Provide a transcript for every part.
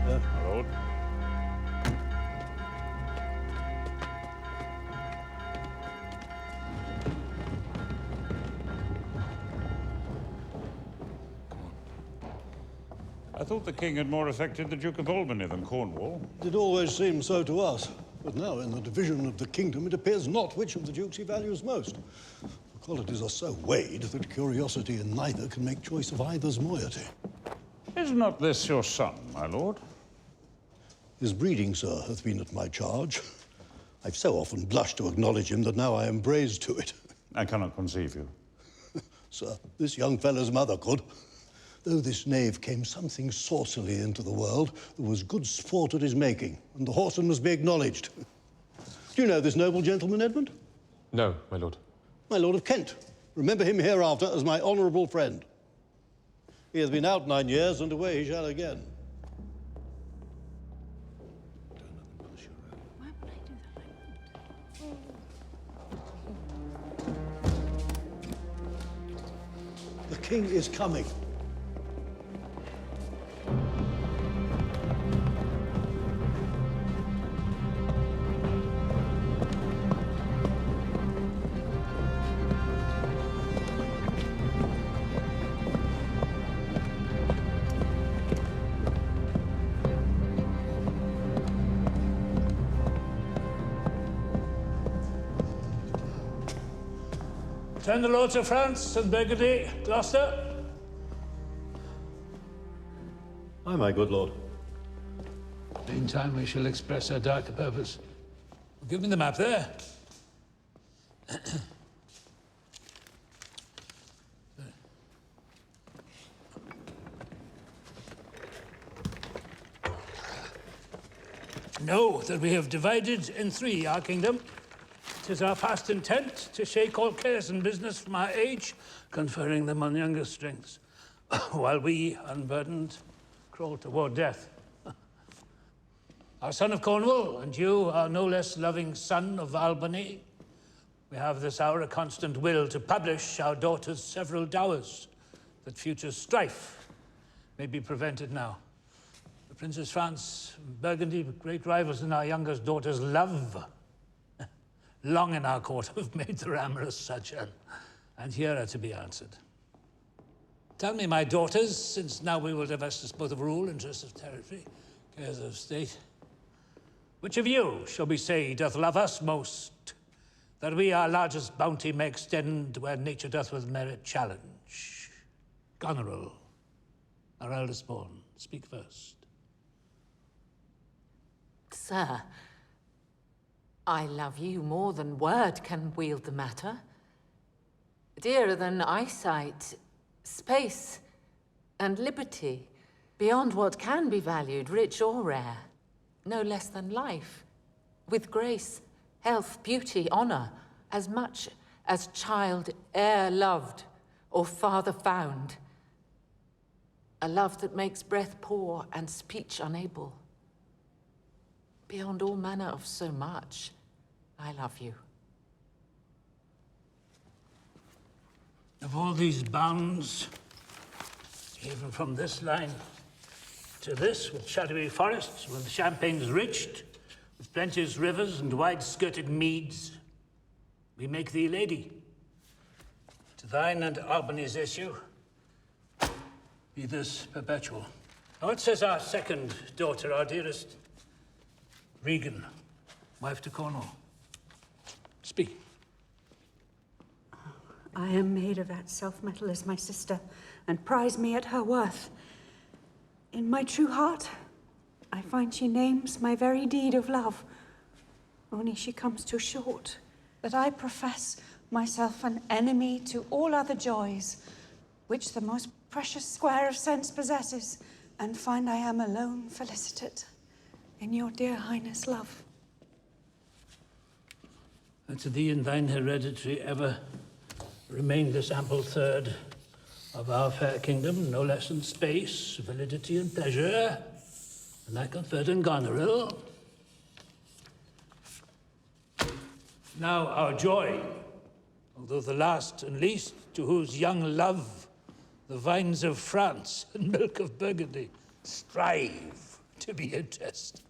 Yes, my lord. I thought the king had more affected the Duke of Albany than Cornwall. It always seemed so to us. But now, in the division of the kingdom, it appears not which of the dukes he values most. The qualities are so weighed that curiosity in neither can make choice of either's moiety. Is not this your son, my lord? His breeding, sir, hath been at my charge. I've so often blushed to acknowledge him that now I am brazen to it. I cannot conceive you. Sir, this young fellow's mother could. Though this knave came something saucily into the world, there was good sport at his making, and the whoreson must be acknowledged. Do you know this noble gentleman, Edmund? No, my lord. My lord of Kent. Remember him hereafter as my honourable friend. He hath been out 9 years, and away he shall again. Why would I do that? The king is coming. Turn the lords of France and Burgundy, Gloucester. Aye, my good lord. Meantime, we shall express our darker purpose. Give me the map there. Know that we have divided in three our kingdom. 'Tis our past intent to shake all cares and business from our age, conferring them on younger strengths, while we, unburdened, crawl toward death. Our son of Cornwall, and you, our no less loving son of Albany, we have this hour a constant will to publish our daughter's several dowers, that future strife may be prevented now. The Princes France and Burgundy, great rivals in our youngest daughter's love, long in our court have made their amorous sojourn, and here are to be answered. Tell me, my daughters, since now we will divest us both of rule, interests of territory, cares of state, which of you, shall we say, doth love us most, that we our largest bounty may extend where nature doth with merit challenge? Goneril, our eldest born, speak first. Sir, I love you more than word can wield the matter. Dearer than eyesight, space, and liberty, beyond what can be valued, rich or rare. No less than life, with grace, health, beauty, honor, as much as child e'er loved or father found. A love that makes breath poor and speech unable. Beyond all manner of so much, I love you. Of all these bounds, even from this line to this, with shadowy forests, with champaigns riched, with plenteous rivers and wide-skirted meads, we make thee lady. To thine and Albany's issue, be this perpetual. Now what says our second daughter, our dearest, Regan, wife to Cornwall? Speak. I am made of that self-metal as my sister, and prize me at her worth. In my true heart, I find she names my very deed of love. Only she comes too short, that I profess myself an enemy to all other joys, which the most precious square of sense possesses, and find I am alone felicitate in your dear highness' love. And to thee and thine hereditary ever remain this ample third of our fair kingdom, no less in space, validity, and pleasure, than I conferred in Goneril. Now our joy, although the last and least, to whose young love the vines of France and milk of Burgundy strive to be interested.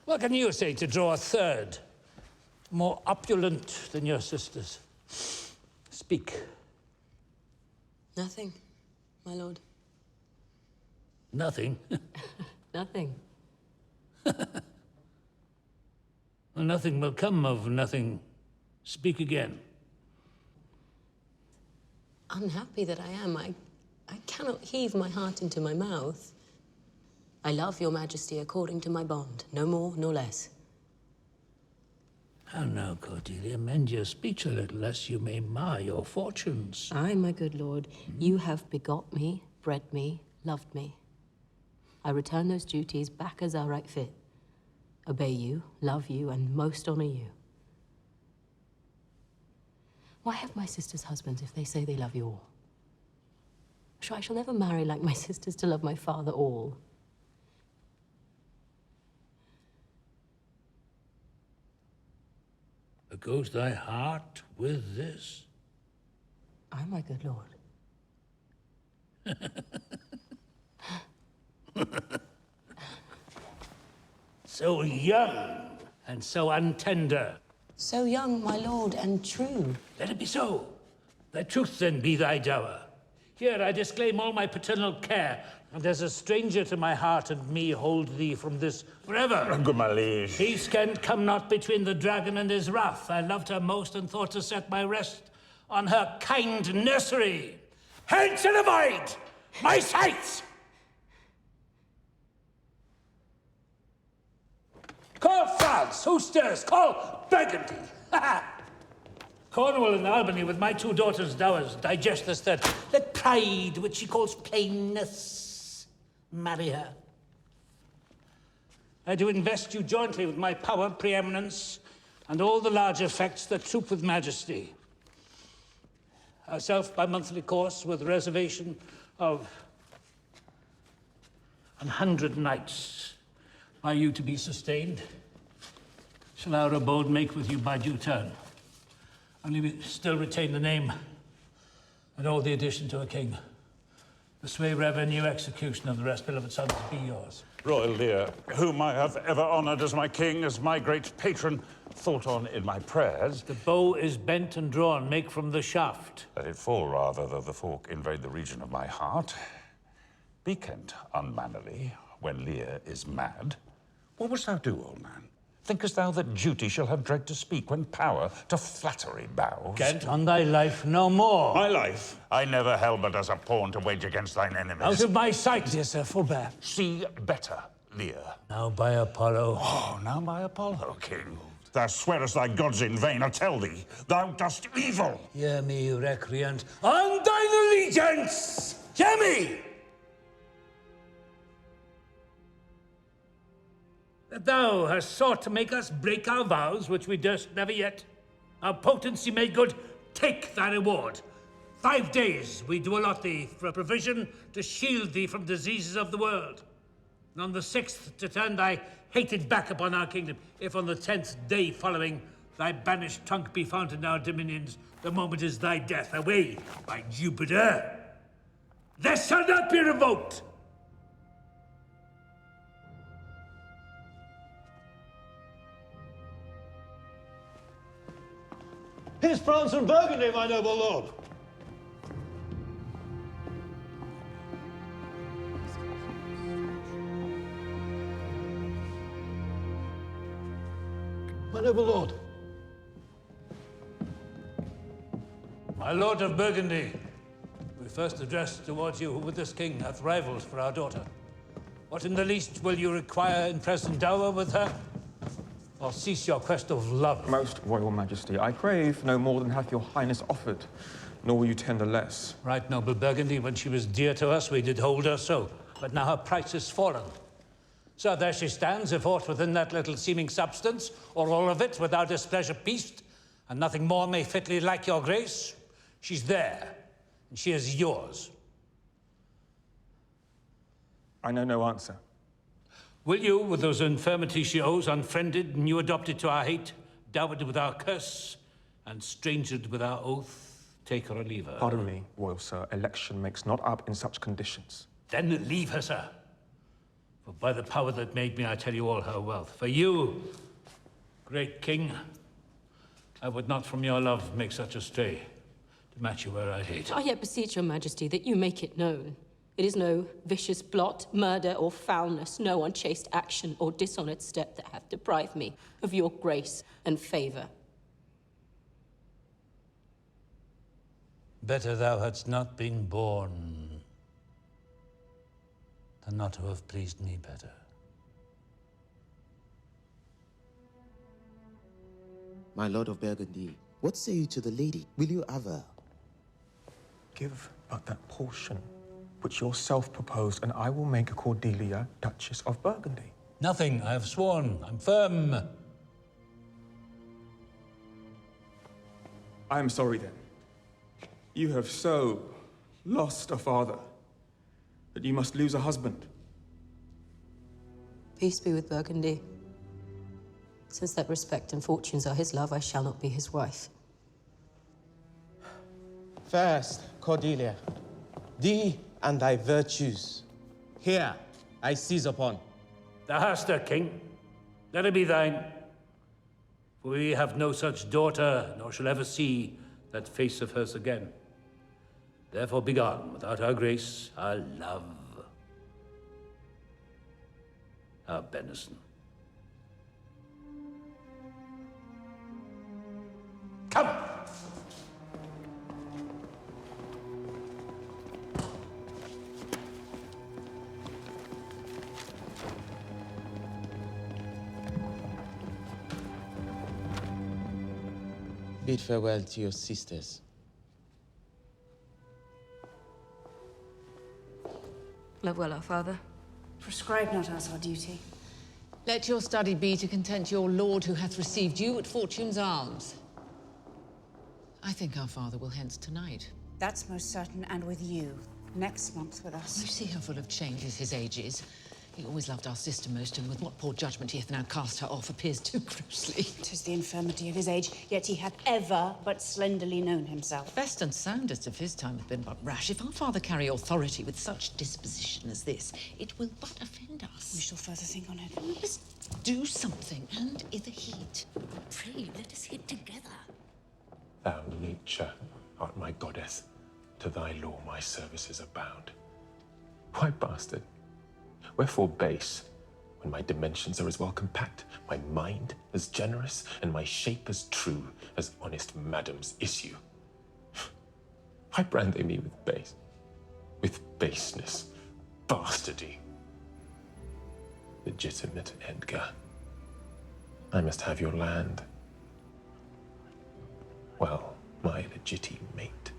What can you say to draw a third, more opulent than your sisters? Speak. Nothing, my lord. Nothing? Nothing. Well, nothing will come of nothing. Speak again. Unhappy that I am, I cannot heave my heart into my mouth. I love your majesty according to my bond, no more nor less. How now, Cordelia, mend your speech a little, lest you may mar your fortunes. Aye, my good lord, you have begot me, bred me, loved me. I return those duties back as I right fit. Obey you, love you, and most honor you. Why have my sisters husbands if they say they love you all? Sure, I shall never marry like my sisters to love my father all. Goes thy heart with this? Aye, my good lord. So young and so untender. So young, my lord, and true. Let it be so. Thy truth then be thy dower. Here I disclaim all my paternal care, and as a stranger to my heart and me hold thee from this forever. Good my liege. Peace can come not between the dragon and his wrath. I loved her most and thought to set my rest on her kind nursery. Hence and avoid my sight! Call France, who stirs? Call Burgundy. Cornwall and Albany with my two daughters' dowers digest this third. Let pride, which she calls plainness, marry her. I do invest you jointly with my power, preeminence, and all the large effects that troop with majesty. Herself by monthly course, with reservation of 100 knights by you to be sustained, shall our abode make with you by due turn. Only we still retain the name and all the addition to a king. The sway, revenue, execution of the rest, beloved sons, be yours. Royal Lear, whom I have ever honoured as my king, as my great patron, thought on in my prayers. The bow is bent and drawn, make from the shaft. Let it fall rather, though the fork invade the region of my heart. Be Kent unmannerly when Lear is mad. What wouldst thou do, old man? Thinkest thou that duty shall have dread to speak when power to flattery bows? Kent, on thy life no more. My life I never held but as a pawn to wage against thine enemies. Out of my sight, dear sir, forbear. See better, Lear. Now by Apollo. Oh, now by Apollo, king. Thou swearest thy gods in vain. I tell thee, thou dost evil. Hear me, recreant, on thine allegiance! Hear me! That thou hast sought to make us break our vows, which we durst never yet. Our potency made good, take thy reward. 5 days we do allot thee for a provision to shield thee from diseases of the world. And on the 6th to turn thy hated back upon our kingdom, if on the 10th day following thy banished tongue be found in our dominions, the moment is thy death. Away, by Jupiter! This shall not be revoked! Here's France and Burgundy, my noble lord. My noble lord. My lord of Burgundy, we first address towards you who with this king hath rivals for our daughter. What in the least will you require in present dower with her? Or cease your quest of love? Most royal majesty, I crave no more than hath your highness offered, nor will you tender less. Right, noble Burgundy, when she was dear to us, we did hold her so. But now her price is fallen. So there she stands, if aught within that little seeming substance, or all of it, without displeasure pieced, and nothing more may fitly like your grace. She's there, and she is yours. I know no answer. Will you, with those infirmities she owes, unfriended, new adopted to our hate, dowered with our curse, and strangered with our oath, take her or leave her? Pardon me, royal sir, election makes not up in such conditions. Then leave her, sir. For By the power that made me, I tell you all her wealth. For you, great king, I would not from your love make such a stray to match you where I hate. I yet beseech your majesty that you make it known. It is no vicious blot, murder, or foulness, no unchaste action or dishonoured step that hath deprived me of your grace and favour. Better thou hadst not been born than not to have pleased me better. My lord of Burgundy, what say you to the lady? Will you have her? Give but that portion which yourself proposed, and I will make Cordelia Duchess of Burgundy. Nothing, I have sworn. I'm firm. I am sorry then. You have so lost a father that you must lose a husband. Peace be with Burgundy. Since that respect and fortunes are his love, I shall not be his wife. First, Cordelia, thee and thy virtues. Here, I seize upon. Thou hast her, king. Let her be thine. For we have no such daughter, nor shall ever see that face of hers again. Therefore begone without our grace, our love, our benison. Come! Bid farewell to your sisters. Love well our father. Prescribe not us our duty. Let your study be to content your lord who hath received you at Fortune's arms. I think our father will hence tonight. That's most certain, and with you. Next month with us. You see how full of changes his age is. He always loved our sister most, and with what poor judgment he hath now cast her off appears too grossly. 'Tis the infirmity of his age, yet he hath ever but slenderly known himself. Best and soundest of his time hath been but rash. If our father carry authority with such disposition as this, it will but offend us. We shall further think on it. We must do something, and i' the heat. Pray, let us hit together. Thou, nature, art my goddess. To thy law my services are bound. Why, bastard? Wherefore base, when my dimensions are as well compact, my mind as generous, and my shape as true as honest madam's issue? Why brand they me with baseness, bastardy? Legitimate Edgar, I must have your land. Well, my legitimate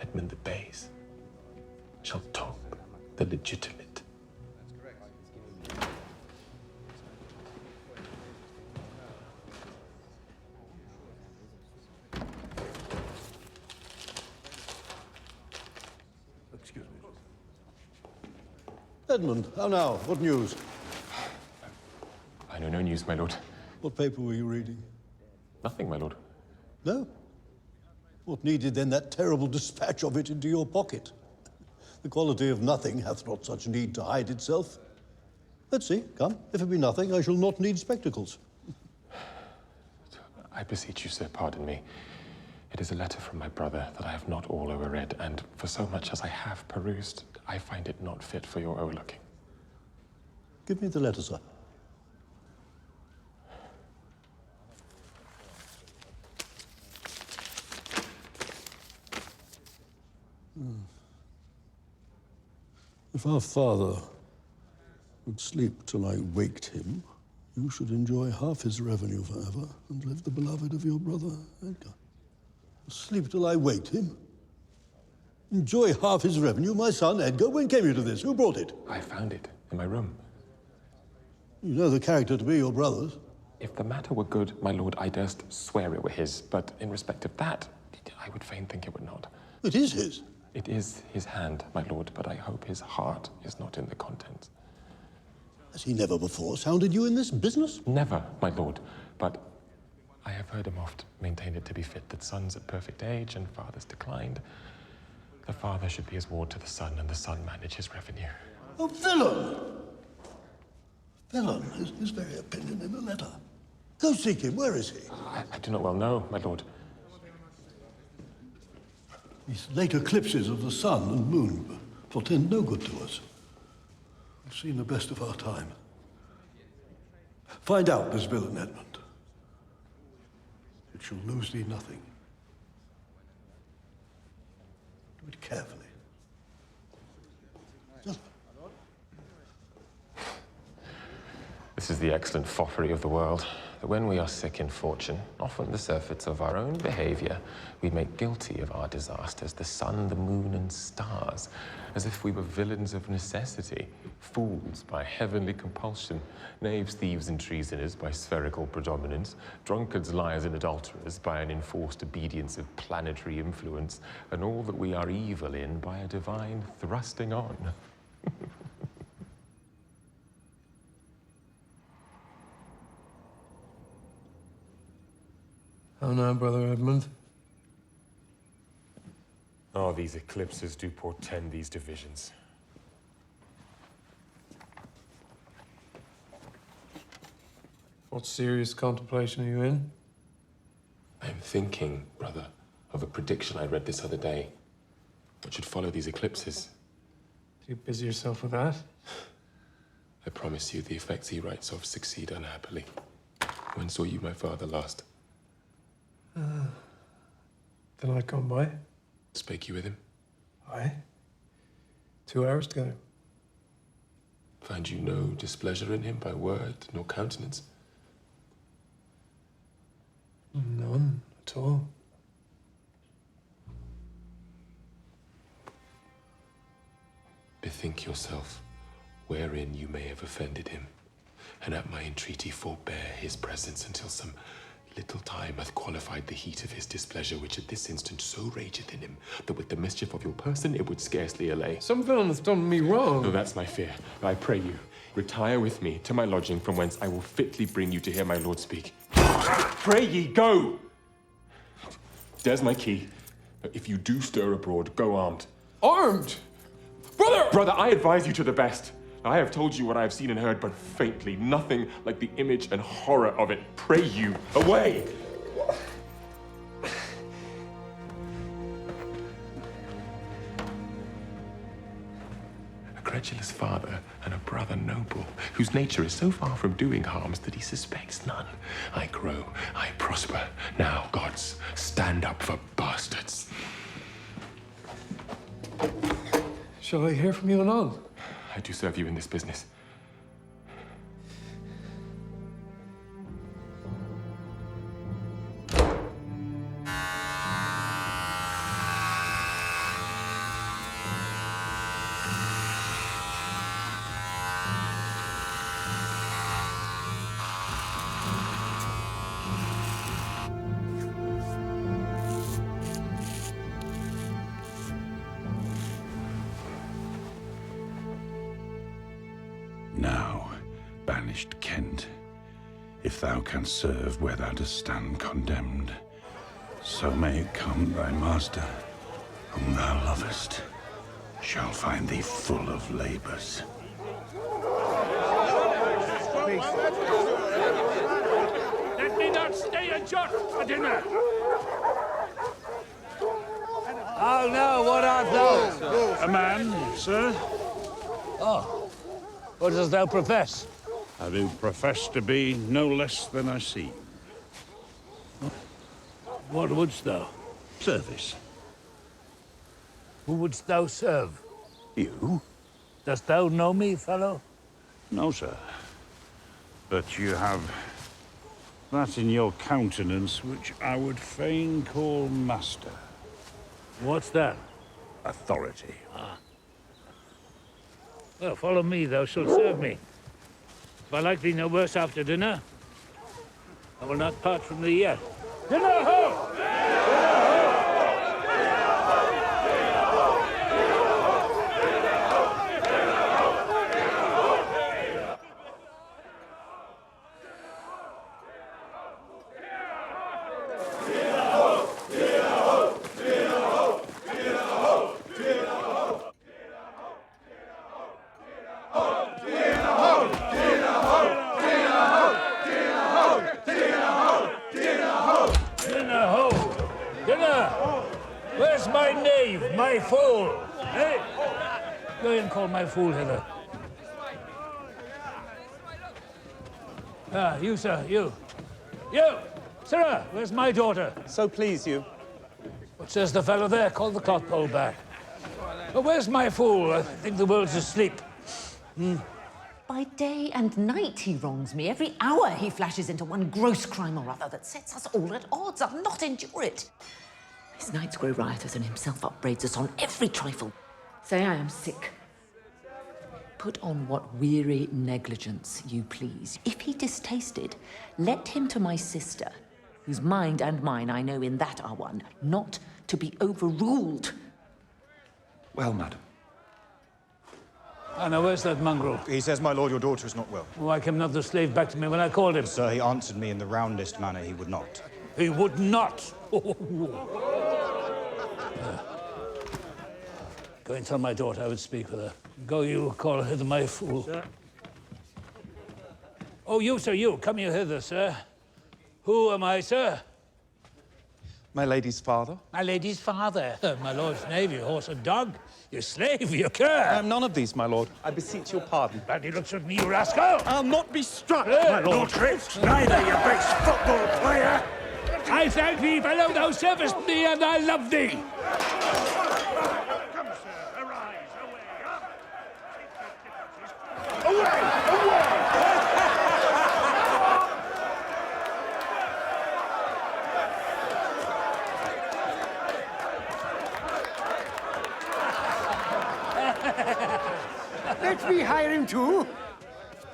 Edmund the Base shall top the legitimate. Excuse me. Edmund, how now? What news? I know no news, my lord. What paper were you reading? Nothing, my lord. No? What needed then that terrible dispatch of it into your pocket? The quality of nothing hath not such need to hide itself. Let's see, come. If it be nothing, I shall not need spectacles. I beseech you, sir, pardon me. It is a letter from my brother that I have not all overread, and for so much as I have perused, I find it not fit for your overlooking. Give me the letter, sir. If our father would sleep till I waked him, you should enjoy half his revenue forever and live the beloved of your brother, Edgar. Sleep till I waked him? Enjoy half his revenue, my son, Edgar? When came you to this? Who brought it? I found it in my room. You know the character to be your brother's. If the matter were good, my lord, I durst swear it were his, but in respect of that, I would fain think it were not. It is his. It is his hand, my lord, but I hope his heart is not in the contents. Has he never before sounded you in this business? Never, my lord, but I have heard him oft maintain it to be fit that sons at perfect age and fathers declined. The father should be his ward to the son, and the son manage his revenue. Oh, villain! Felon, his very opinion in a letter. Go seek him. Where is he? I do not well know, my lord. These late eclipses of the sun and moon portend no good to us. We've seen the best of our time. Find out this villain, Edmund. It shall lose thee nothing. Do it carefully. Just This is the excellent foppery of the world, that when we are sick in fortune, often the surfeits of our own behavior, we make guilty of our disasters the sun, the moon, and stars, as if we were villains of necessity, fools by heavenly compulsion, knaves, thieves, and treasoners by spherical predominance, drunkards, liars, and adulterers by an enforced obedience of planetary influence, and all that we are evil in by a divine thrusting on. How now, Brother Edmund? Oh, these eclipses do portend these divisions. What serious contemplation are you in? I'm thinking, brother, of a prediction I read this other day. What should follow these eclipses? Do you busy yourself with that? I promise you the effects he writes of succeed unhappily. When saw you my father last? Then I come by. Spake you with him? Aye. 2 hours together. Find you no displeasure in him by word nor countenance? None at all. Bethink yourself wherein you may have offended him, and at my entreaty forbear his presence until some little time hath qualified the heat of his displeasure, which at this instant so rageth in him, that with the mischief of your person it would scarcely allay. Some villain hath done me wrong. No, that's my fear. I pray you, retire with me to my lodging, from whence I will fitly bring you to hear my lord speak. Pray ye, go! There's my key. If you do stir abroad, go armed. Armed? Brother! Brother, I advise you to the best. I have told you what I have seen and heard, but faintly, nothing like the image and horror of it. Pray you, away! A credulous father and a brother noble, whose nature is so far from doing harms that he suspects none. I grow, I prosper. Now, gods, stand up for bastards. Shall I hear from you anon? I do serve you in this business. Now, banished Kent, if thou canst serve where thou dost stand condemned, so may it come thy master, whom thou lovest, shall find thee full of labours. Let me not stay a jot for dinner. Oh no, what art thou? A man, sir. Oh, what dost thou profess? I do profess to be no less than I seem. What wouldst thou? Service. Who wouldst thou serve? You? Dost thou know me, fellow? No, sir. But you have that in your countenance which I would fain call master. What's that? Authority. Well, follow me, thou shalt serve me. If I like thee no worse after dinner, I will not part from thee yet. Dinner ho! my fool? Hey! Go and call my fool hither. Ah, you, sir, you. You! Sirrah, where's my daughter? So please you. What says the fellow there? Call the cloth pole back. But where's my fool? I think the world's asleep. By day and night he wrongs me. Every hour he flashes into one gross crime or other that sets us all at odds. I'll not endure it. His nights grow riotous and himself upbraids us on every trifle. Say I am sick. Put on what weary negligence you please. If he distasted, let him to my sister, whose mind and mine I know in that are one, not to be overruled. Well, madam. Anna, where's that mongrel? He says, my lord, your daughter is not well. Why came not the slave back to me when I called him? Sir, he answered me in the roundest manner he would not. He would not. Go and tell my daughter I would speak with her. Go you, call hither my fool. Sir. Oh, you, sir, you. Come here hither, sir. Who am I, sir? My lady's father? My lady's father. My lord's knave, you horse and dog. You slave, you cur. I am none of these, my lord. I beseech your pardon. Bloody looks at me, you rascal. I'll not be struck, my lord. No tricks, neither, you base football player. I thank thee, fellow, thou servest me, and I love thee. Come, sir, arise, away, up. Away, away. Let me hire him too.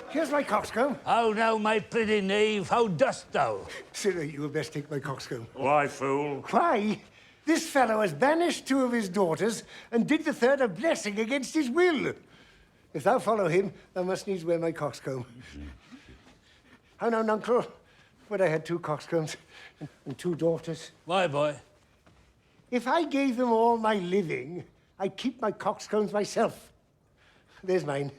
Here's my coxcomb. How now, my pretty knave, how dost thou? Sirrah, you had best take my coxcomb. Why, fool? Why? This fellow has banished 2 of his daughters and did the 3rd a blessing against his will. If thou follow him, thou must needs wear my coxcomb. How now, nuncle? Would I had 2 coxcombs and 2 daughters. Why, boy? If I gave them all my living, I'd keep my coxcombs myself. There's mine.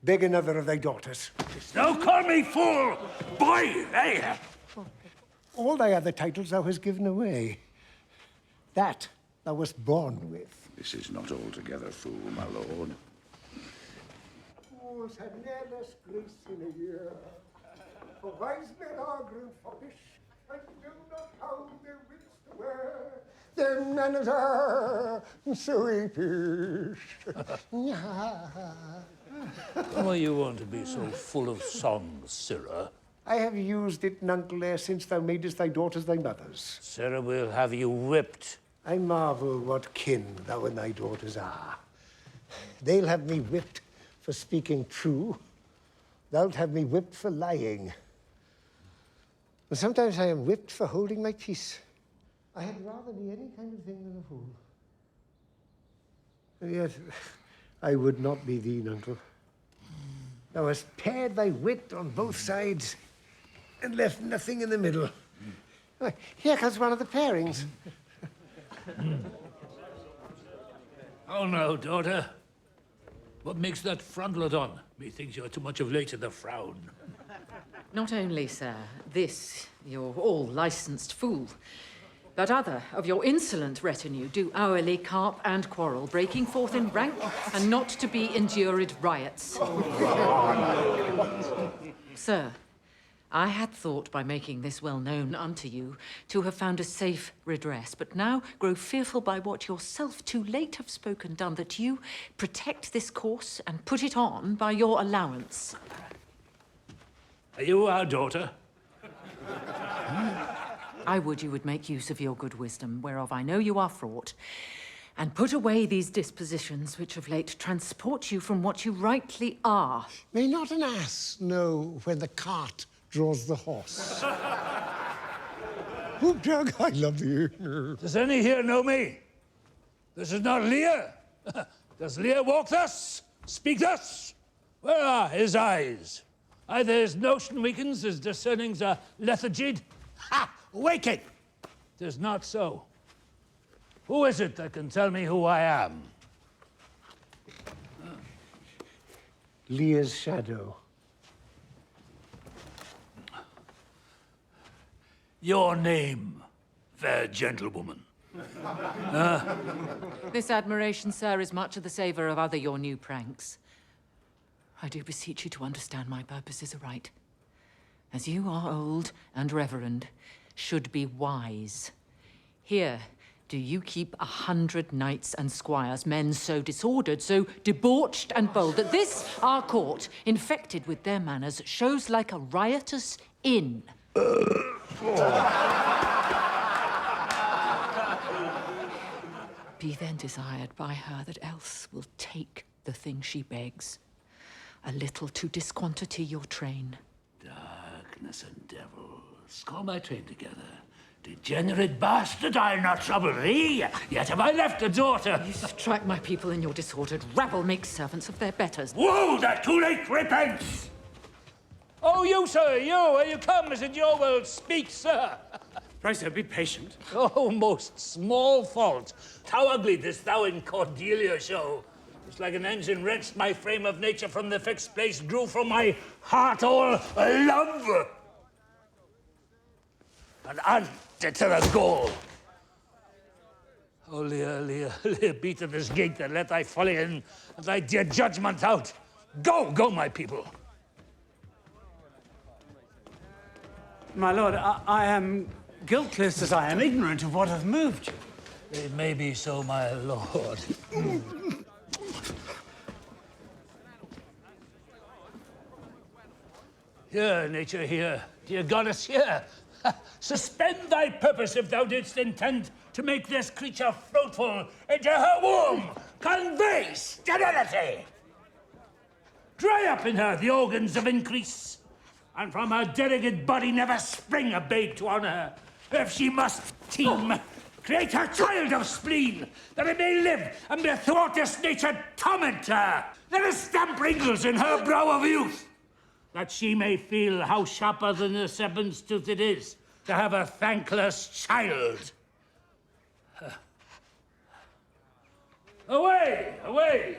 Beg another of thy daughters. Don't call me fool! Boy, hey! All thy other titles thou hast given away. That thou wast born with. This is not altogether fool, my lord. Fools have never grace in a year. For wise men are grown foppish, and do not hold their wits to wear. Their manners are so apish. Why you want to be so full of songs, sirrah? I have used it, nuncle, ere since thou madest thy daughters thy mothers. Sirrah will have you whipped. I marvel what kin thou and thy daughters are. They'll have me whipped for speaking true. Thou'lt have me whipped for lying. And sometimes I am whipped for holding my peace. I had rather be any kind of thing than a fool. And yet, I would not be thee, nuncle. Thou hast pared thy wit on both sides and left nothing in the middle. Here comes one of the pairings. Oh, no, daughter. What makes that frontlet on? Methinks you're too much of late in the frown. Not only, sir, this, your all-licensed fool, but other of your insolent retinue do hourly carp and quarrel, breaking forth in rank and not to be endured riots. Sir, I had thought by making this well known unto you to have found a safe redress, but now grow fearful by what yourself too late have spoken done, that you protect this course and put it on by your allowance. Are you our daughter? I would you would make use of your good wisdom, whereof I know you are fraught, and put away these dispositions which of late transport you from what you rightly are. May not an ass know when the cart draws the horse? Whoop, Jug, I love you. Does any here know me? This is not Lier. Does Lier walk thus? Speak thus? Where are his eyes? Either his notion weakens, his discernings are lethargied. Ha! Waking! 'Tis not so. Who is it that can tell me who I am? Lear's shadow. Your name, fair gentlewoman. This admiration, sir, is much of the savour of other your new pranks. I do beseech you to understand my purposes aright. As you are old and reverend, should be wise. Here do you keep 100 knights and squires, men so disordered, so debauched and bold, that this, our court, infected with their manners, shows like a riotous inn. Be then desired by her that else will take the thing she begs, a little to disquantity your train. Darkness and devils, call my train together. Degenerate bastard, I'll not trouble thee. Yet have I left a daughter. You strike my people in your disordered rabble, make servants of their betters. Whoa, that too late repents! Oh, you, sir, you, are you come? Is it your will? Speak, sir. Pray, sir, be patient. Oh, most small fault. How ugly didst thou in Cordelia show. It's like an engine wrenched my frame of nature from the fixed place, drew from my heart all love. And added to the goal. Oh, Lear, Lear, Lear, beat at this gate and let thy folly in, and thy dear judgment out. Go, go, my people. My lord, I am guiltless as I am ignorant of what hath moved you. It may be so, my lord. Here, nature, here. Dear goddess, here. Suspend thy purpose if thou didst intend to make this creature fruitful into her womb. Convey sterility. Dry up in her the organs of increase, and from her derogate body never spring a babe to honor her. If she must teem, create her child of spleen, that it may live and be thwart this nature torment her. Let us stamp wrinkles in her brow of youth, that she may feel how sharper than a serpent's tooth it is to have a thankless child. Away, away!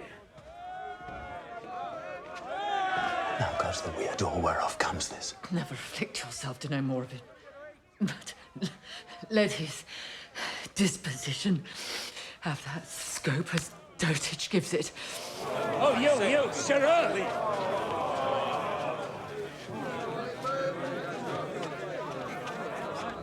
Now goes the weird door, whereof comes this. Never afflict yourself to know more of it. But let his disposition have that scope as dotage gives it. Oh, you, sirrah!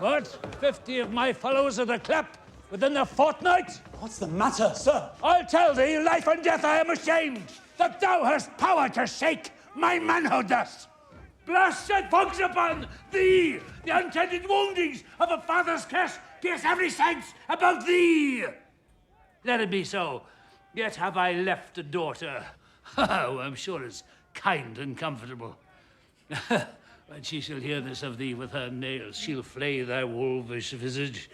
What? 50 of my fellows at a clap within a fortnight? What's the matter, sir? I'll tell thee, life and death, I am ashamed that thou hast power to shake my manhood thus. Blasted fogs upon thee! The untended woundings of a father's curse pierce every sense about thee! Let it be so. Yet have I left a daughter. Oh, I'm sure it's kind and comfortable. When she shall hear this of thee with her nails, she'll flay thy wolvish visage.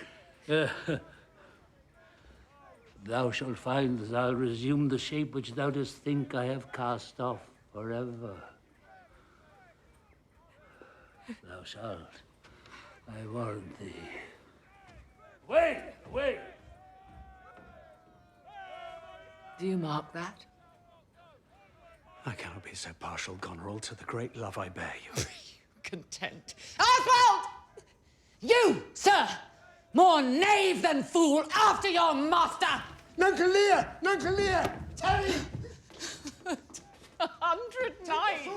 Thou shalt find that I'll resume the shape which thou dost think I have cast off forever. Thou shalt, I warrant thee. Wait, wait! Do you mark that? I cannot be so partial, Goneril, to the great love I bear you. Content. Oswald! You, sir! More knave than fool, after your master! Nuncle Lear! Nuncle Lear! Terry! 100 knights!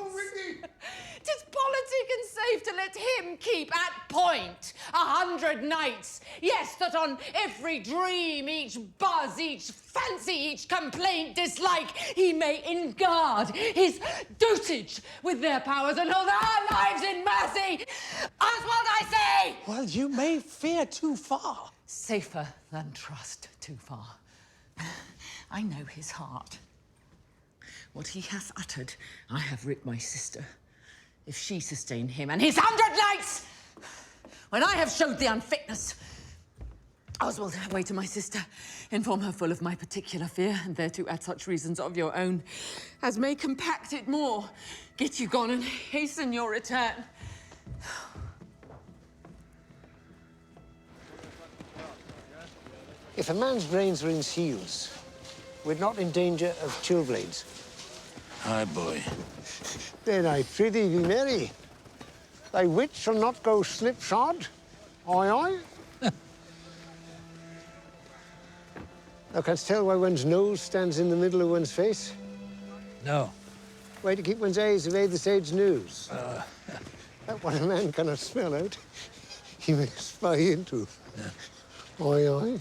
'Tis politic and safe to let him keep at point 100 knights. Yes, that on every dream, each buzz, each fancy, each complaint, dislike, he may enguard his dotage with their powers and hold our lives in mercy. Oswald, I say! Well, you may fear too far. Safer than trust too far. I know his heart. What he hath uttered, I have writ my sister. If she sustain him and his 100 knights, when I have showed the unfitness, Oswald, away to my sister, inform her full of my particular fear, and thereto add such reasons of your own as may compact it more. Get you gone and hasten your return. If a man's brains are in seals, we're not in danger of chilblains. Aye, boy. Then I prithee be merry. Thy wit shall not go slipshod. Aye, aye. Thou canst tell why one's nose stands in the middle of one's face? No. Why, to keep one's eyes away the sage news. That what a man cannot smell out, he may spy into. Oi, oi.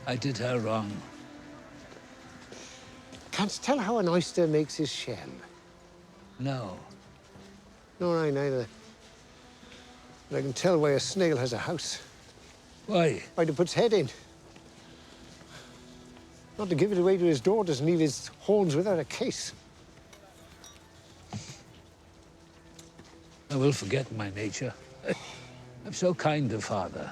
I did her wrong. Canst tell how an oyster makes his shell? No. Nor I neither. But I can tell why a snail has a house. Why? Why, to put its head in. Not to give it away to his daughters and leave his horns without a case. I will forget my nature. I'm so kind a father.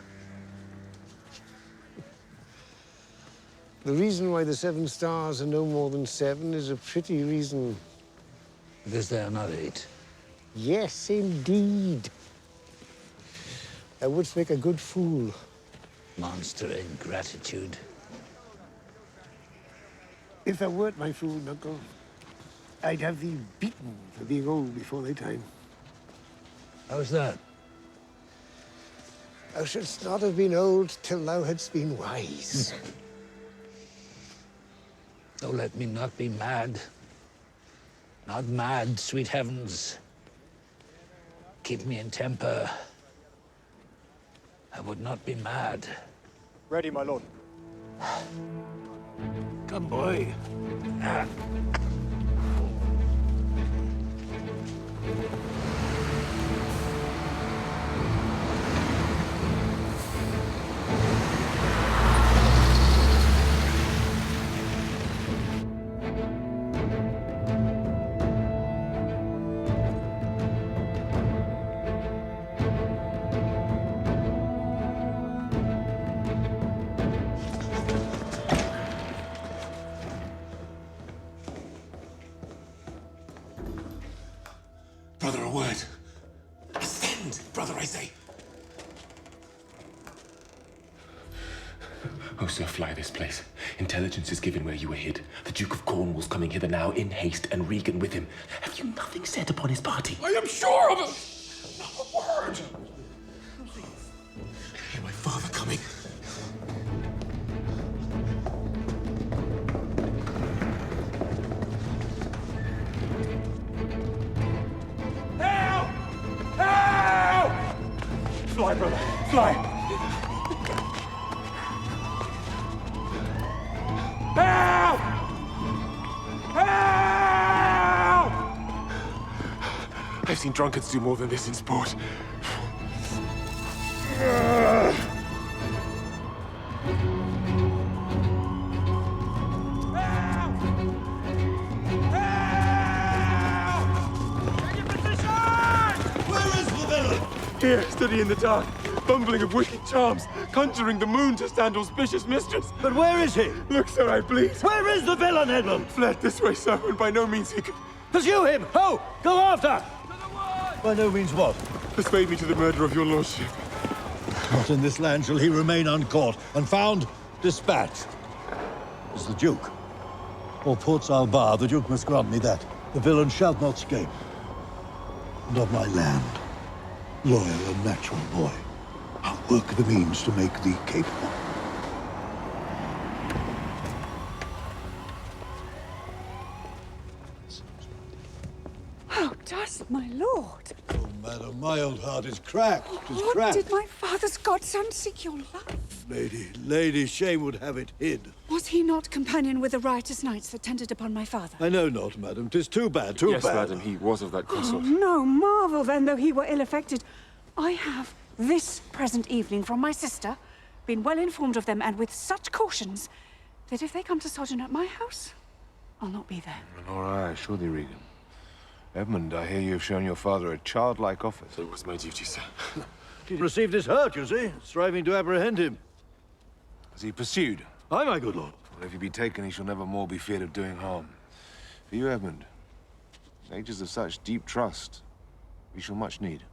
The reason why the 7 stars are no more than 7 is a pretty reason. Because they are not 8. Yes, indeed. Thou wouldst make a good fool. Monster ingratitude. If thou wert my fool, Knuckle, I'd have thee beaten for being old before thy time. How's that? Thou shouldst not have been old till thou hadst been wise. Oh, let me not be mad. Not mad, sweet heavens. Keep me in temper. I would not be mad. Ready, my lord. Come, boy. Brother, a word. Ascend, brother, I say. Oh, sir, fly this place. Intelligence is given where you were hid. The Duke of Cornwall's coming hither now in haste, and Regan with him. Have you nothing said upon his party? I am sure of it! Not a word! My father coming. Help! Help! Fly, brother, fly! Help! Help! I've seen drunkards do more than this in sport. Here, studying in the dark, bumbling of wicked charms, conjuring the moon to stand auspicious mistress. But where is he? Look, sir, I bleed. Where is the villain, Edmund? Fled this way, sir, and by no means he could... Pursue him! Ho! Go after! By no means what? Persuade me to the murder of your lordship. Not in this land shall he remain uncaught, and found, dispatched. Is the Duke. Or Port Salvar, the Duke must grant me that. The villain shall not escape. And of my land, loyal and natural boy, I'll work the means to make thee capable. How does my lord? Oh, madam, my old heart is cracked. It is What cracked. did my father's godson seek your love? Lady, shame would have it hid. Was he not companion with the riotous knights that tended upon my father? I know not, madam. 'Tis too bad, too Yes, bad. madam, he was of that Oh, consort. no marvel then, though he were ill-affected. I have, this present evening, from my sister, been well informed of them, and with such cautions, that if they come to sojourn at my house, I'll not be there. Nor I, surely, Regan. Edmund, I hear you have shown your father a childlike office. It was my duty, sir. He received his hurt, you see, striving to apprehend him. Is he pursued? Aye, my good lord. Well, if he be taken, he shall never more be feared of doing harm. For you, Edmund, ages of such deep trust, we shall much need.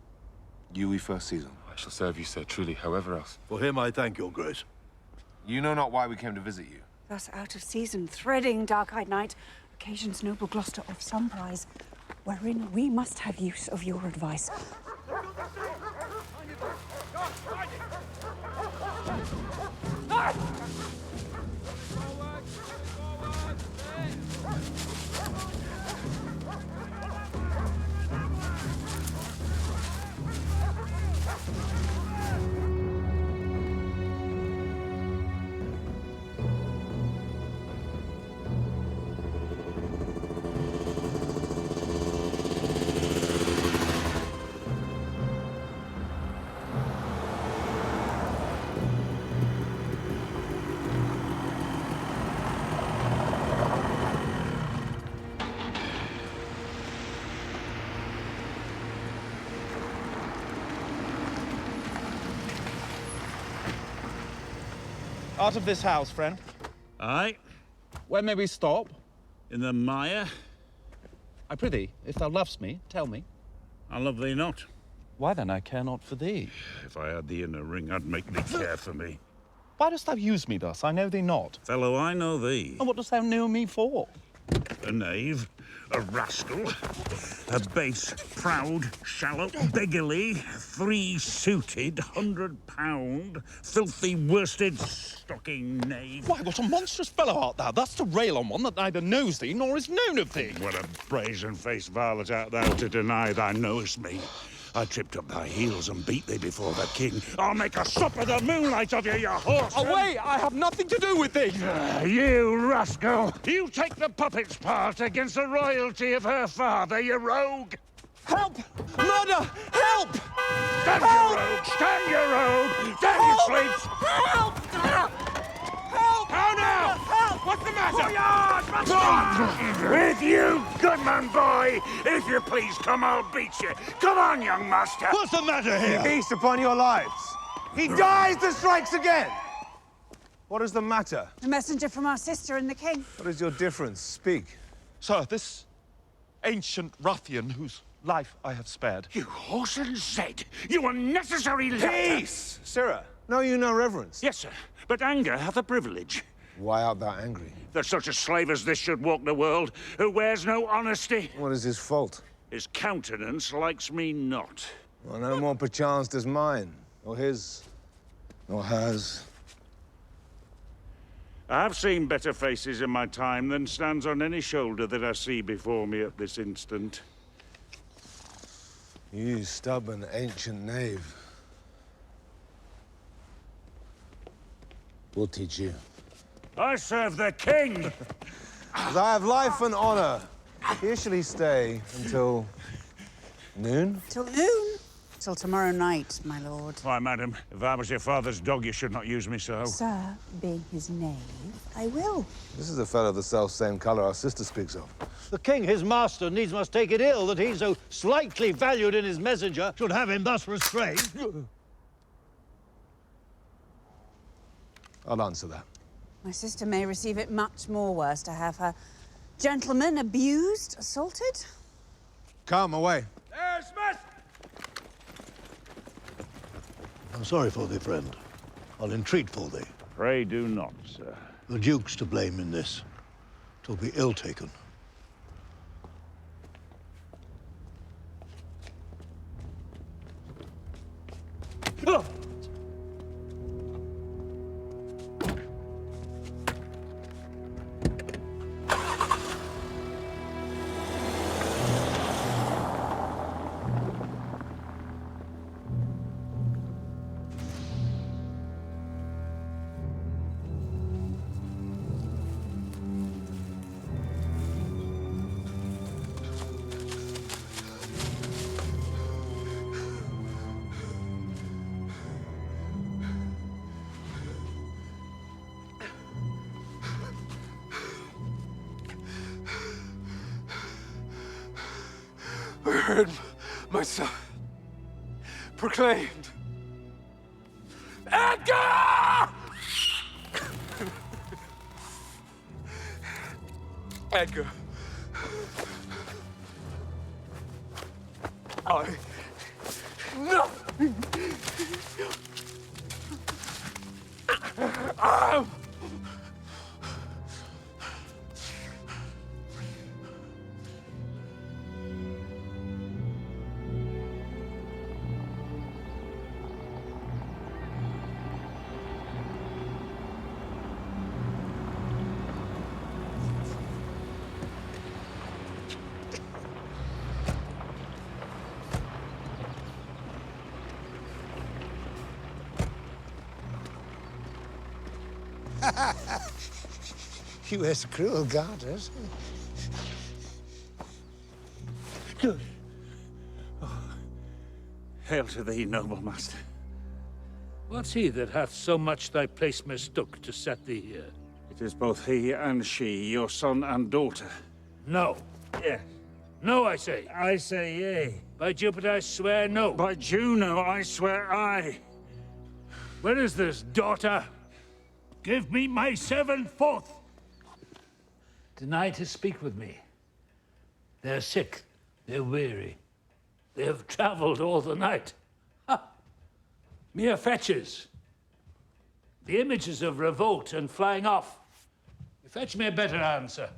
You we first season. I shall serve you, sir, truly, however else. For him I thank your grace. You know not why we came to visit you. Thus out of season, threading dark-eyed night, occasions noble Gloucester of some prize, wherein we must have use of your advice. Out of this house, friend. Aye. Where may we stop? In the mire. I prithee, if thou lovest me, tell me. I love thee not. Why then I care not for thee? If I had thee in a ring, I'd make thee care for me. Why dost thou use me thus? I know thee not. Fellow, I know thee. And what dost thou know me for? A knave, a rascal, a base, proud, shallow, beggarly, three-suited, £100, filthy, worsted, stocking knave. Why, what a monstrous fellow art thou, thus to rail on one that neither knows thee nor is known of thee. What a brazen-faced varlet art thou to deny thou knowest me. I tripped up thy heels and beat thee before the king. I'll make a sup of the moonlight of you horse! Away! I have nothing to do with thee! You rascal! You take the puppet's part against the royalty of her father, you rogue! Help! Murder! Help! Stand, you rogue! Stand, you rogue! Down you sleeps! Help! Help! How now? Help! What's the matter? Fire! With you, goodman boy! If you please come, I'll beat you. Come on, young master! What's the matter here? Feast upon your lives. He dies that strikes again. What is the matter? A messenger from our sister and the king. What is your difference? Speak. Sir, this ancient ruffian whose life I have spared. You whoreson Zed! You unnecessary letter! Peace! Sirrah, know you no reverence? Yes, sir, but anger hath a privilege. Why art thou angry? That such a slave as this should walk the world, who wears no honesty. What is his fault? His countenance likes me not. Well, no more perchance does mine, or his, nor hers. I have seen better faces in my time than stands on any shoulder that I see before me at this instant. You stubborn ancient knave. We'll teach you. I serve the king! As I have life and honor, here shall he stay until noon? Till noon? Till tomorrow night, my lord. Why, madam, if I was your father's dog, you should not use me so. Sir, being his knave, I will. This is a fellow of the self-same color our sister speaks of. The king, his master, needs must take it ill that he, so slightly valued in his messenger, should have him thus restrained. I'll answer that. My sister may receive it much more worse to have her gentleman abused, assaulted. Come, away. There, Smith! I'm sorry for thee, friend. I'll entreat for thee. Pray do not, sir. The Duke's to blame in this. 'Twill be ill taken. Oh! I heard myself proclaimed. Edgar! Edgar. Nothing. He wears cruel garters. Good. Hail to thee, noble master. What's he that hath so much thy place mistook to set thee here? It is both he and she, your son and daughter. No. Yes. No, I say. I say yea. By Jupiter, I swear no. By Juno, I swear aye. Where is this daughter? Give me my servant forth. Deny to speak with me. They're sick. They're weary. They have traveled all the night. Ha! Mere fetches. The images of revolt and flying off. Fetch me a better answer.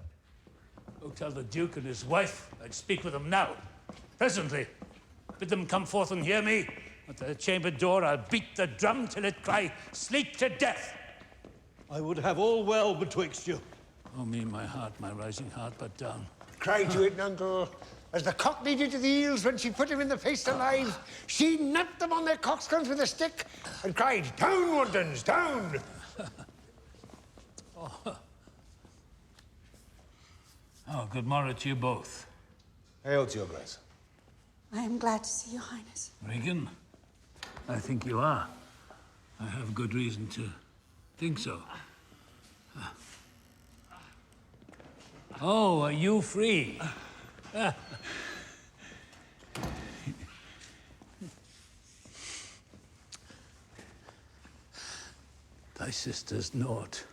Go tell the Duke and his wife I'd speak with them now. Presently. Bid them come forth and hear me. At the chamber door, I'll beat the drum till it cry, sleep to death. I would have all well betwixt you. Oh, me, my heart, my rising heart, but down. Cry to it, Nuncle. As the cockney did to the eels when she put him in the face alive, she napped them on their coxcombs with a stick and cried, "Down, wantons, down!" Oh, good morrow to you both. Hail to your grace. I am glad to see your highness. Regan, I think you are. I have good reason to think so. Oh, are you free? Thy sister's naught.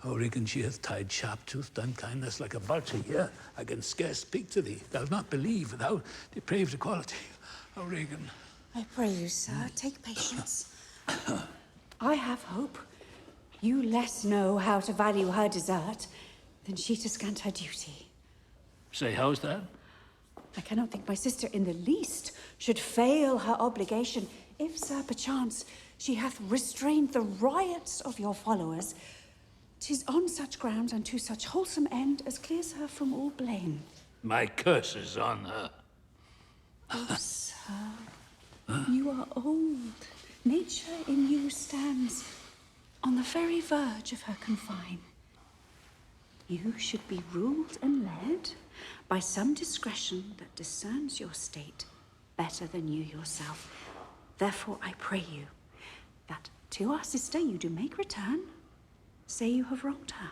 O Regan, she hath tied sharp-toothed unkindness like a vulture here. I can scarce speak to thee. Thou not believe without depraved equality. O Regan. I pray you, sir, take patience. I have hope. You less know how to value her desert than she to scant her duty. Say, how's that? I cannot think my sister in the least should fail her obligation if, sir, perchance, she hath restrained the riots of your followers. 'Tis on such grounds and to such wholesome end as clears her from all blame. My curse is on her. Oh, sir, you are old. Nature in you stands on the very verge of her confine. You should be ruled and led by some discretion that discerns your state better than you yourself. Therefore, I pray you that to our sister you do make return. Say you have wronged her.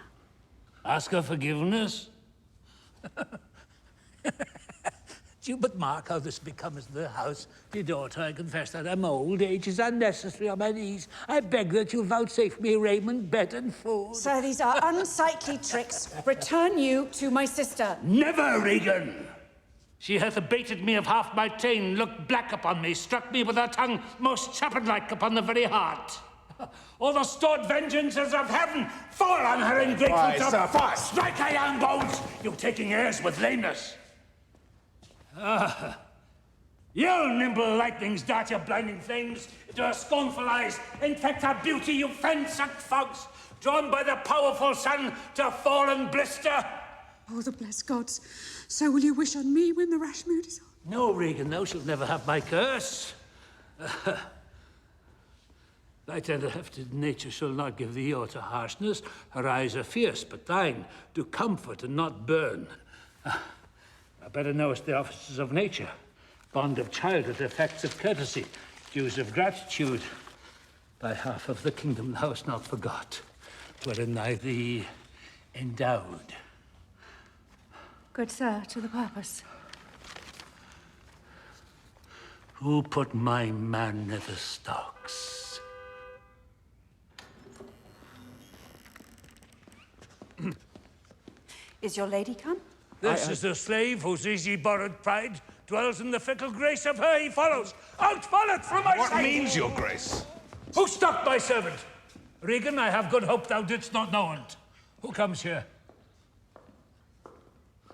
Ask her forgiveness? Do you but mark how this becomes the house? Dear daughter, I confess that I'm old. Age is unnecessary on my knees. I beg that you vouchsafe me raiment, bed, and food. Sir, these are unsightly tricks. Return you to my sister. Never, Regan! She hath abated me of half my ta'en, looked black upon me, struck me with her tongue most serpent-like upon the very heart. All the stored vengeances of heaven fall on her ungrateful self. Strike her young bones, you taking heirs with lameness. You nimble lightnings dart your blinding flames into her scornful eyes, infect her beauty, you fen-sucked fogs, drawn by the powerful sun to fall and blister. Oh, the blessed gods. So will you wish on me when the rash mood is on? No, Regan, thou shalt never have my curse. Thy tender-hefted nature shall not give thee aught to harshness. Her eyes are fierce, but thine do comfort and not burn. Thou better knowest the offices of nature, bond of childhood, effects of courtesy, dues of gratitude. Thy half of the kingdom thou hast not forgot, wherein thy thee endowed. Good sir, to the purpose. Who put my man near the stocks? Is your lady come? This is the slave whose easy borrowed pride dwells in the fickle grace of her he follows. Out, follow from my sight! What means your grace? Who stopped my servant? Regan, I have good hope thou didst not know it. Who comes here?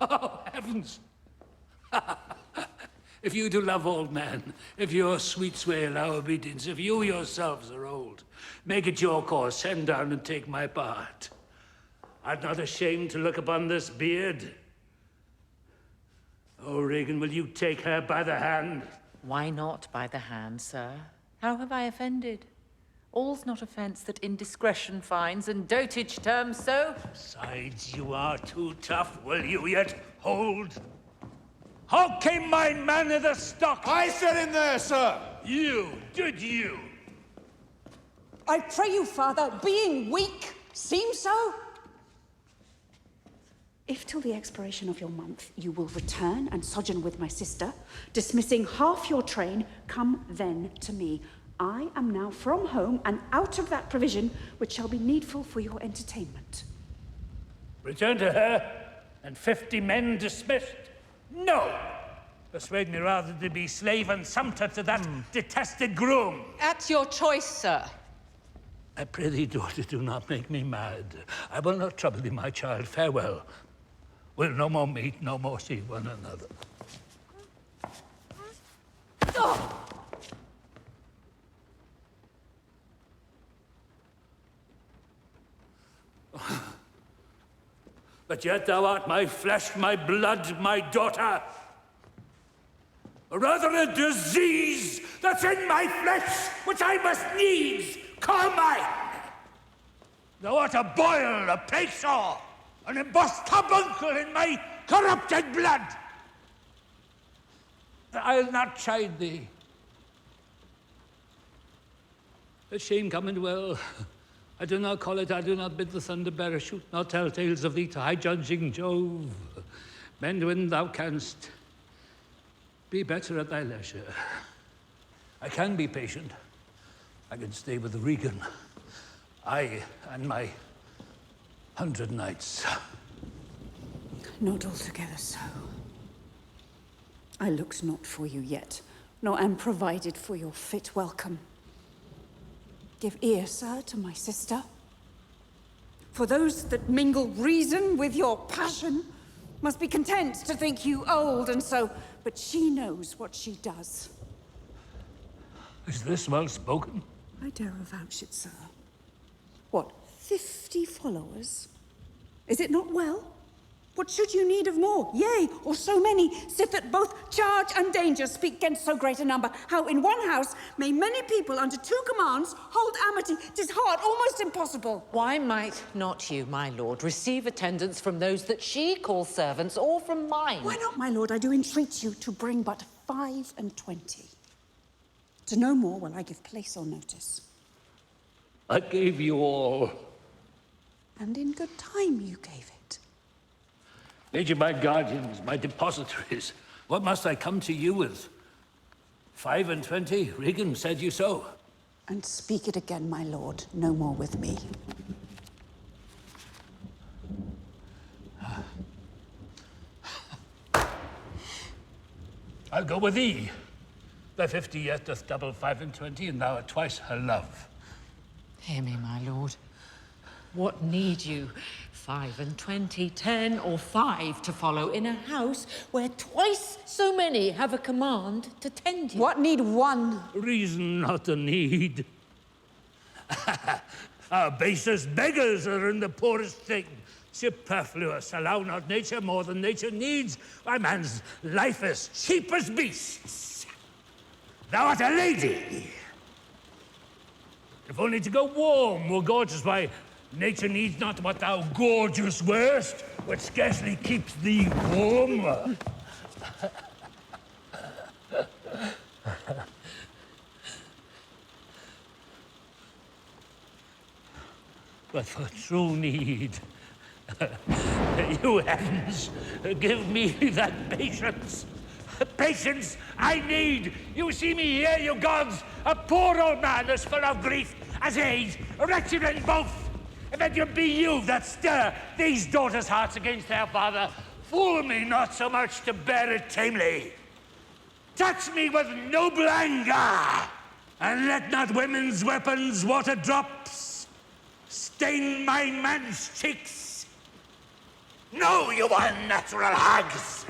Oh, heavens! If you do love old man, if your sweet sway allow obedience, if you yourselves are old, make it your cause, send down and take my part. Art not ashamed to look upon this beard? Oh, Regan, will you take her by the hand? Why not by the hand, sir? How have I offended? All's not offence that indiscretion finds, and dotage terms so. Besides, you are too tough. Will you yet hold? How came my man of the stock? I said in there, sir! Did you? I pray you, father, being weak, seems so? If till the expiration of your month you will return and sojourn with my sister, dismissing half your train, come then to me. I am now from home and out of that provision which shall be needful for your entertainment. Return to her, and 50 men dismissed? No! Persuade me rather to be slave and sumpter to that detested groom. At your choice, sir. I pray thee, daughter, do not make me mad. I will not trouble thee, my child. Farewell. We'll no more meet, no more see one another. Oh! But yet thou art my flesh, my blood, my daughter. Or rather a disease that's in my flesh, which I must needs call mine. Thou art a boil, a plague sore, an embossed carbuncle in my corrupted blood. I'll not chide thee. The shame coming well. I do not call it, I do not bid the thunder bearer shoot, nor tell tales of thee to high judging Jove. Mend when thou canst. Be better at thy leisure. I can be patient. I can stay with Regan. I and my 100 knights. Not altogether so. I looked not for you yet, nor am provided for your fit welcome. Give ear, sir, to my sister. For those that mingle reason with your passion must be content to think you old and so, but she knows what she does. Is this well spoken? I dare avouch it, sir. What, 50 followers? Is it not well? What should you need of more? Yea, or so many, sith that both charge and danger speak against so great a number. How in one house may many people under two commands hold amity? 'Tis hard, almost impossible. Why might not you, my lord, receive attendance from those that she calls servants, or from mine? Why not, my lord? I do entreat you to bring but 25. To no more will I give place or notice. I gave you all. And in good time you gave it. Made you my guardians, my depositories. What must I come to you with? 25? Regan said you so. And speak it again, my lord. No more with me. I'll go with thee. The 50 yet doth double 25, and thou art twice her love. Hear me, my lord. What need you? 25, 10, or 5 to follow in a house where twice so many have a command to tend you? What need one? Reason, not a need. Our basest beggars are in the poorest thing. Superfluous, allow not nature more than nature needs. Why, man's life is cheap as beasts. Thou art a lady. If only to go warm or gorgeous, why, nature needs not what thou gorgeous wearest, which scarcely keeps thee warm. But for true need, you heavens, give me that patience. Patience I need. You see me here, you gods, a poor old man as full of grief as age, wretched in both. If it be you that stir these daughters' hearts against their father, fool me not so much to bear it tamely. Touch me with noble anger, and let not women's weapons water drops stain my man's cheeks. No, you unnatural hags!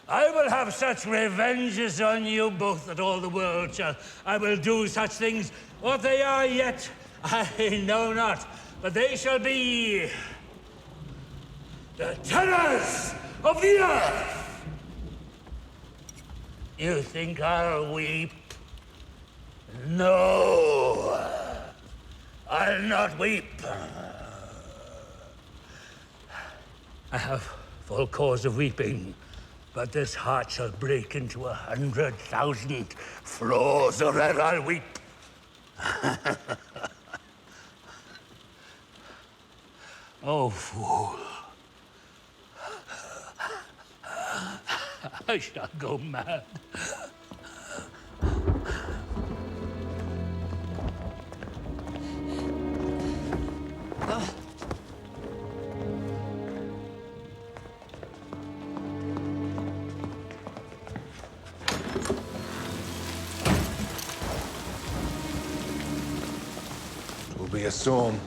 I will have such revenges on you both that all the world shall. I will do such things. What they are yet, I know not, but they shall be the terrors of the earth. You think I'll weep? No, I'll not weep. I have full cause of weeping, but this heart shall break into 100,000 flaws, or ere I'll weep. Oh, fool. I shall go mad. It will be a storm.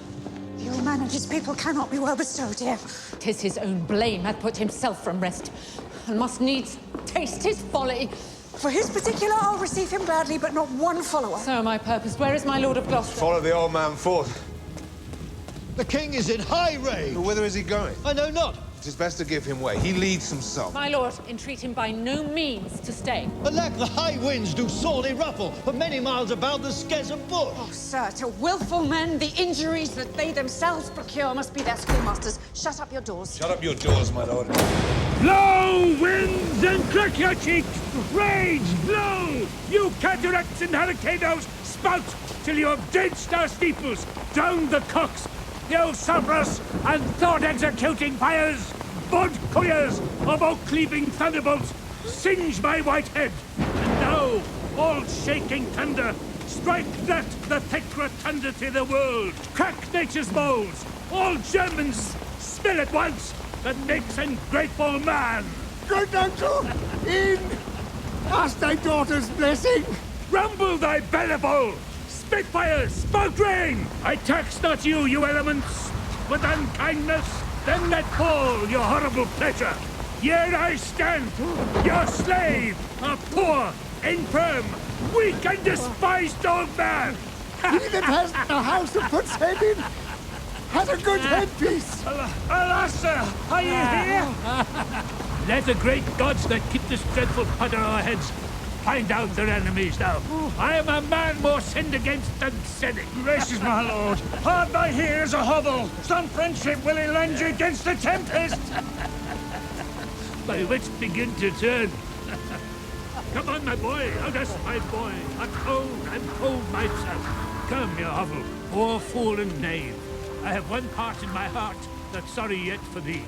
The old man and his people cannot be well bestowed here. 'Tis his own blame hath put himself from rest, and must needs taste his folly. For his particular, I'll receive him gladly, but not one follower. So am I purposed. Where is my Lord of Gloucester? Follow the old man forth. The king is in high rage. But whither is he going? I know not. It is best to give him way. He leads himself. My lord, entreat him by no means to stay. Alack, the high winds do sorely ruffle. For many miles about the scarce of bush. Oh, sir, to willful men, the injuries that they themselves procure must be their schoolmasters. Shut up your doors. Shut up your doors, my lord. Blow, winds, and crack your cheeks! Rage, blow! You cataracts and hurricanes, spout till you have drenched our steeples, drowned the cocks, the Cerberus and thought-executing fires, bud couriers of oak-cleaving thunderbolts, singe my white head. And now, all shaking thunder, strike that the thick rotundity of the world, crack nature's molds, all Germans spill at once, that makes ungrateful man. Good uncle, in! Ask thy daughter's blessing. Rumble thy bellable! Spitfires, spout rain! I tax not you, you elements, with unkindness. Then let fall your horrible pleasure. Here I stand, your slave, a poor, infirm, weak and despised old man. He that has a house to put head in has a good headpiece. Alas, sir, are you here? Let the great gods that keep this dreadful putter on our heads find out their enemies now. I am a man more sinned against than sinning. Gracious, my lord. Hard by here is a hovel. Some friendship will he lend you against the tempest. My wits begin to turn. Come on, my boy, out us, my boy. I'm cold myself. Come, you hovel, poor fool and knave. I have one part in my heart that's sorry yet for thee.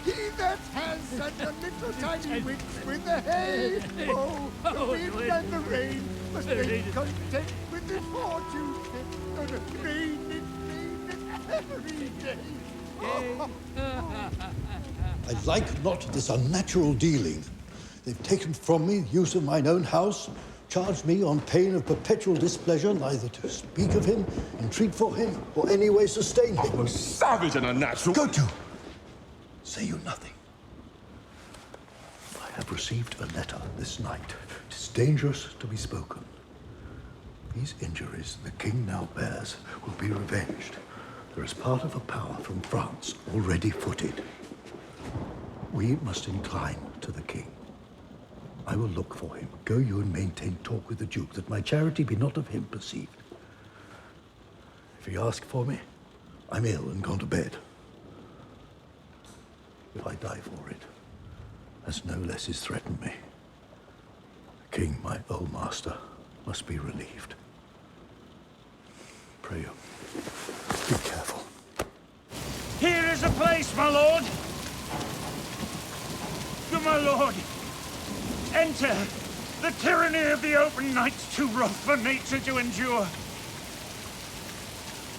He that has such a little tiny wit with the hay, oh, the wind and the rain must make content with his fortune. Oh, the rain every day. Oh. I like not this unnatural dealing. They've taken from me use of mine own house, charged me on pain of perpetual displeasure neither to speak of him, entreat for him, or any way sustain him. Oh, savage and unnatural. Go to. Say you nothing. I have received a letter this night. It is dangerous to be spoken. These injuries the king now bears will be revenged. There is part of a power from France already footed. We must incline to the king. I will look for him. Go you and maintain talk with the Duke, that my charity be not of him perceived. If he ask for me, I'm ill and gone to bed. If I die for it, as no less is threatened me, the king, my old master, must be relieved. Pray you, be careful. Here is a place, my lord. Good my lord. Enter. The tyranny of the open night's too rough for nature to endure.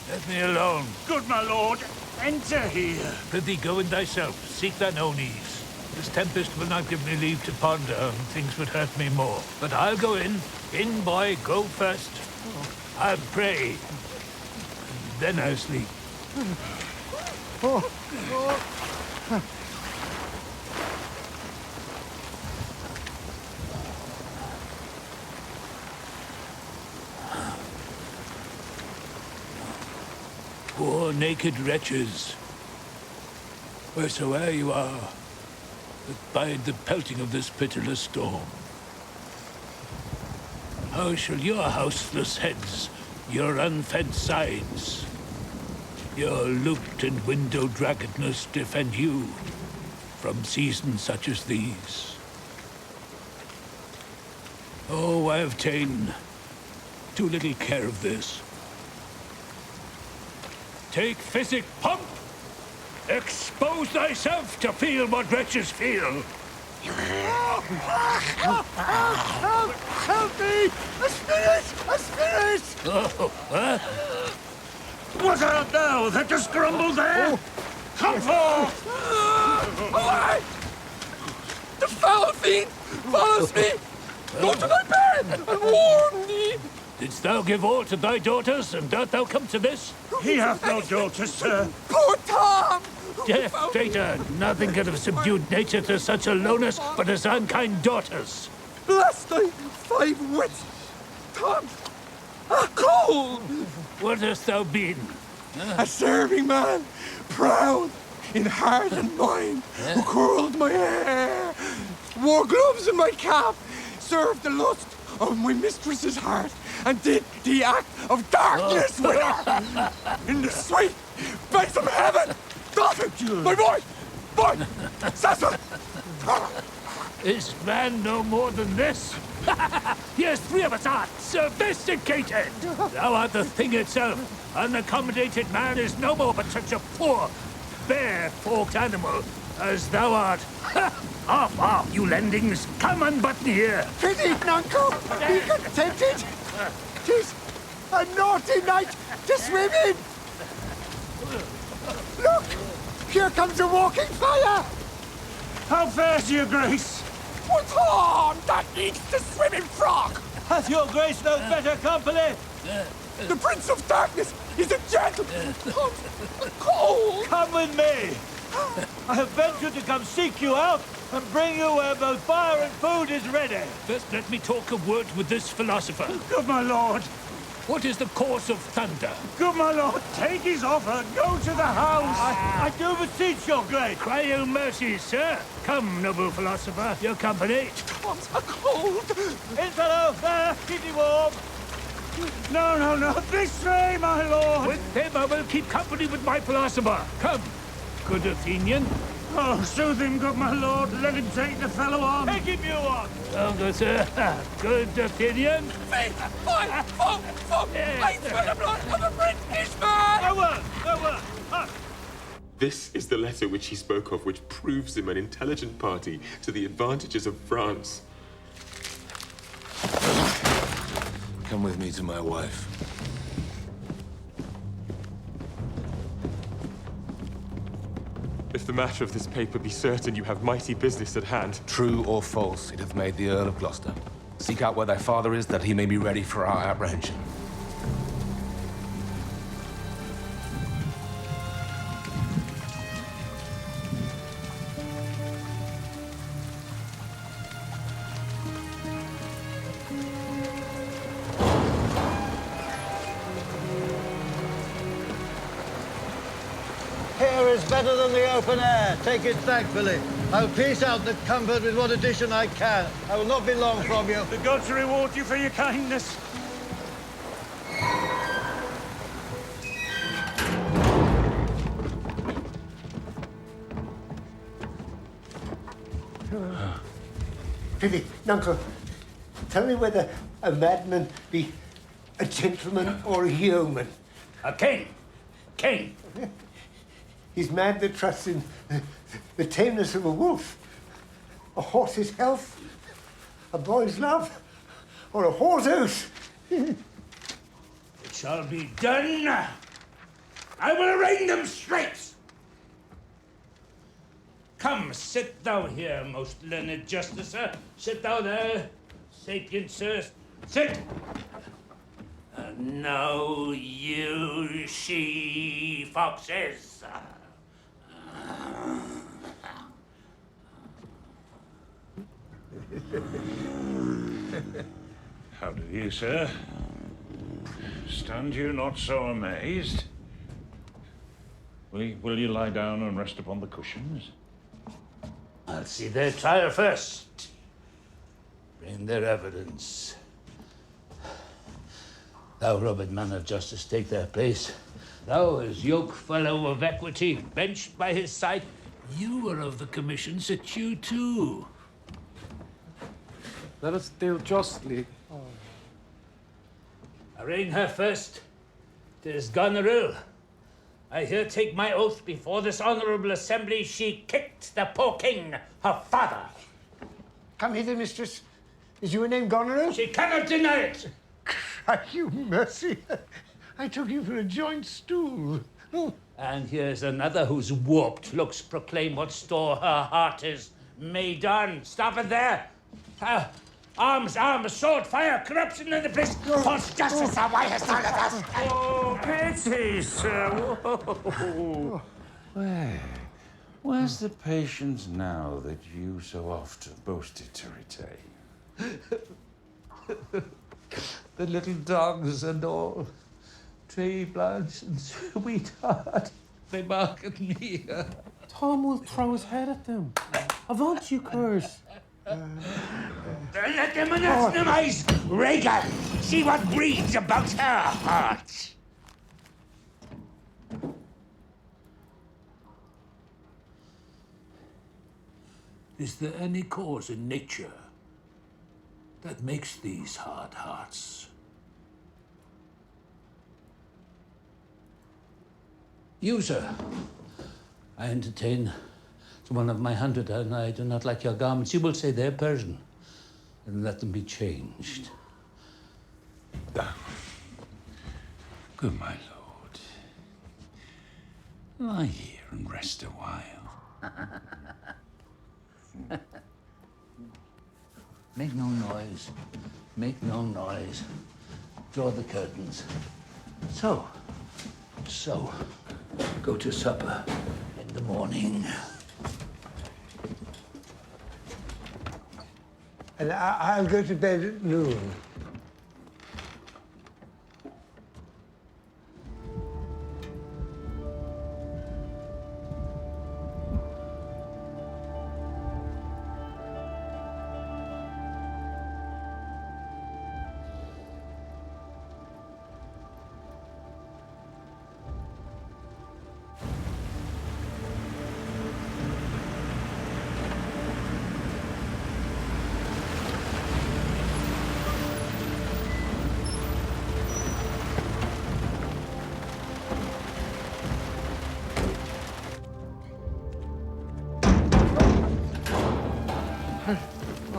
Let me alone. Good my lord. Enter here. Prithee, go in thyself. Seek thine own ease. This tempest will not give me leave to ponder, and things would hurt me more. But I'll go in. In, boy, go first. I'll pray. Then I'll sleep. Poor naked wretches, wheresoe'er you are, that bide the pelting of this pitiless storm. How shall your houseless heads, your unfed sides, your looped and windowed raggedness defend you from seasons such as these? Oh, I have ta'en too little care of this. Take physic, pump! Expose thyself to feel what wretches feel. Help me! A spirit! A spirit! Oh, huh? What art thou that dost grumble there? Come forth! Away! The foul fiend follows me! Go to thy bed and warn me! Didst thou give all to thy daughters, and dost thou come to this? He hath no daughters, sir. Poor Tom! Deaf traitor, nothing could have subdued nature to such a lowness but his unkind daughters. Bless thy 5 wits! Tom! Cold! What hast thou been? A serving man, proud in heart and mind, who curled my hair, wore gloves in my cap, served the lust of my mistress's heart, and did the act of darkness with her. In the sweet face of heaven, Dolphin, my boy, Sessa! Is man no more than this? Yes, 3 of us are sophisticated. Thou art the thing itself. Unaccommodated man is no more but such a poor, bare-forked animal as thou art. Off, off, you lendings. Come unbutton here. Pity, Nuncle, be contented. 'Tis a naughty night to swim in. Look, here comes a walking fire. How fares your grace? What's on that needs to swim in frog? Hath your grace no better company? The Prince of Darkness is a gentleman. Cold. Come with me. I have ventured to come seek you out and bring you where both fire and food is ready. First, let me talk a word with this philosopher. Good my lord. What is the cause of thunder? Good my lord, take his offer. Go to the house. I do beseech your grace. Cry you mercy, sir. Come, noble philosopher, your company. Tom's a cold. Inside there, keep you warm. No, this way, my lord. With him I will keep company with my philosopher. Come, good Athenian. Oh, soothe him, good my lord. Let him take the fellow on. Take him you on. Oh, good sir. Good Athenian. I smell the blood of a British man. No word. This is the letter which he spoke of, which proves him an intelligent party to the advantages of France. Come with me to my wife. If the matter of this paper be certain, you have mighty business at hand. True or false, it hath made the Earl of Gloucester. Seek out where thy father is, that he may be ready for our apprehension. Here is better than the open air. Take it thankfully. I'll piece out the comfort with what addition I can. I will not be long from you. The gods reward you for your kindness. Prithee, Nuncle, tell me whether a madman be a gentleman or a yeoman. A king. King. He's mad that trusts in the tameness of a wolf, a horse's health, a boy's love, or a whore's oath. It shall be done. I will arraign them straight. Come, sit thou here, most learned justicer. Sit thou there, sapient sir. Sit. And now, you she-foxes. How do you, sir? Stand you not so amazed? Will you lie down and rest upon the cushions? I'll see their trial first. Bring their evidence. Thou, Robert, man of justice, take their place. Thou, as yoke fellow of equity, benched by his side, you were of the commission, sit you too. Let us deal justly. Arraign her first. 'Tis Goneril. I here take my oath before this honourable assembly she kicked the poor king, her father. Come hither, mistress. Is your name Goneril? She cannot deny it. Cry you mercy. I took you for a joint stool. Oh. And here's another whose warped looks proclaim what store her heart is made on. Stop it there. Arms, sword, fire, corruption in the place. False justice, why has done us? Oh, pity, sir. Whoa. Where's the patience now that you so often boasted to retain? The little dogs and all. Tree, Blanche, and Sweetheart. They bark at me. Tom will throw his head at them. Avaunt, you curse! Let them anathemize Rhaegar. See what breathes about her heart. Is there any cause in nature that makes these hard hearts? You, sir, I entertain one of my 100, and I do not like your garments. You will say they're Persian, and let them be changed. Good, my lord. Lie here and rest a while. Make no noise. Make no noise. Draw the curtains. So, go to supper in the morning. And I'll go to bed at noon.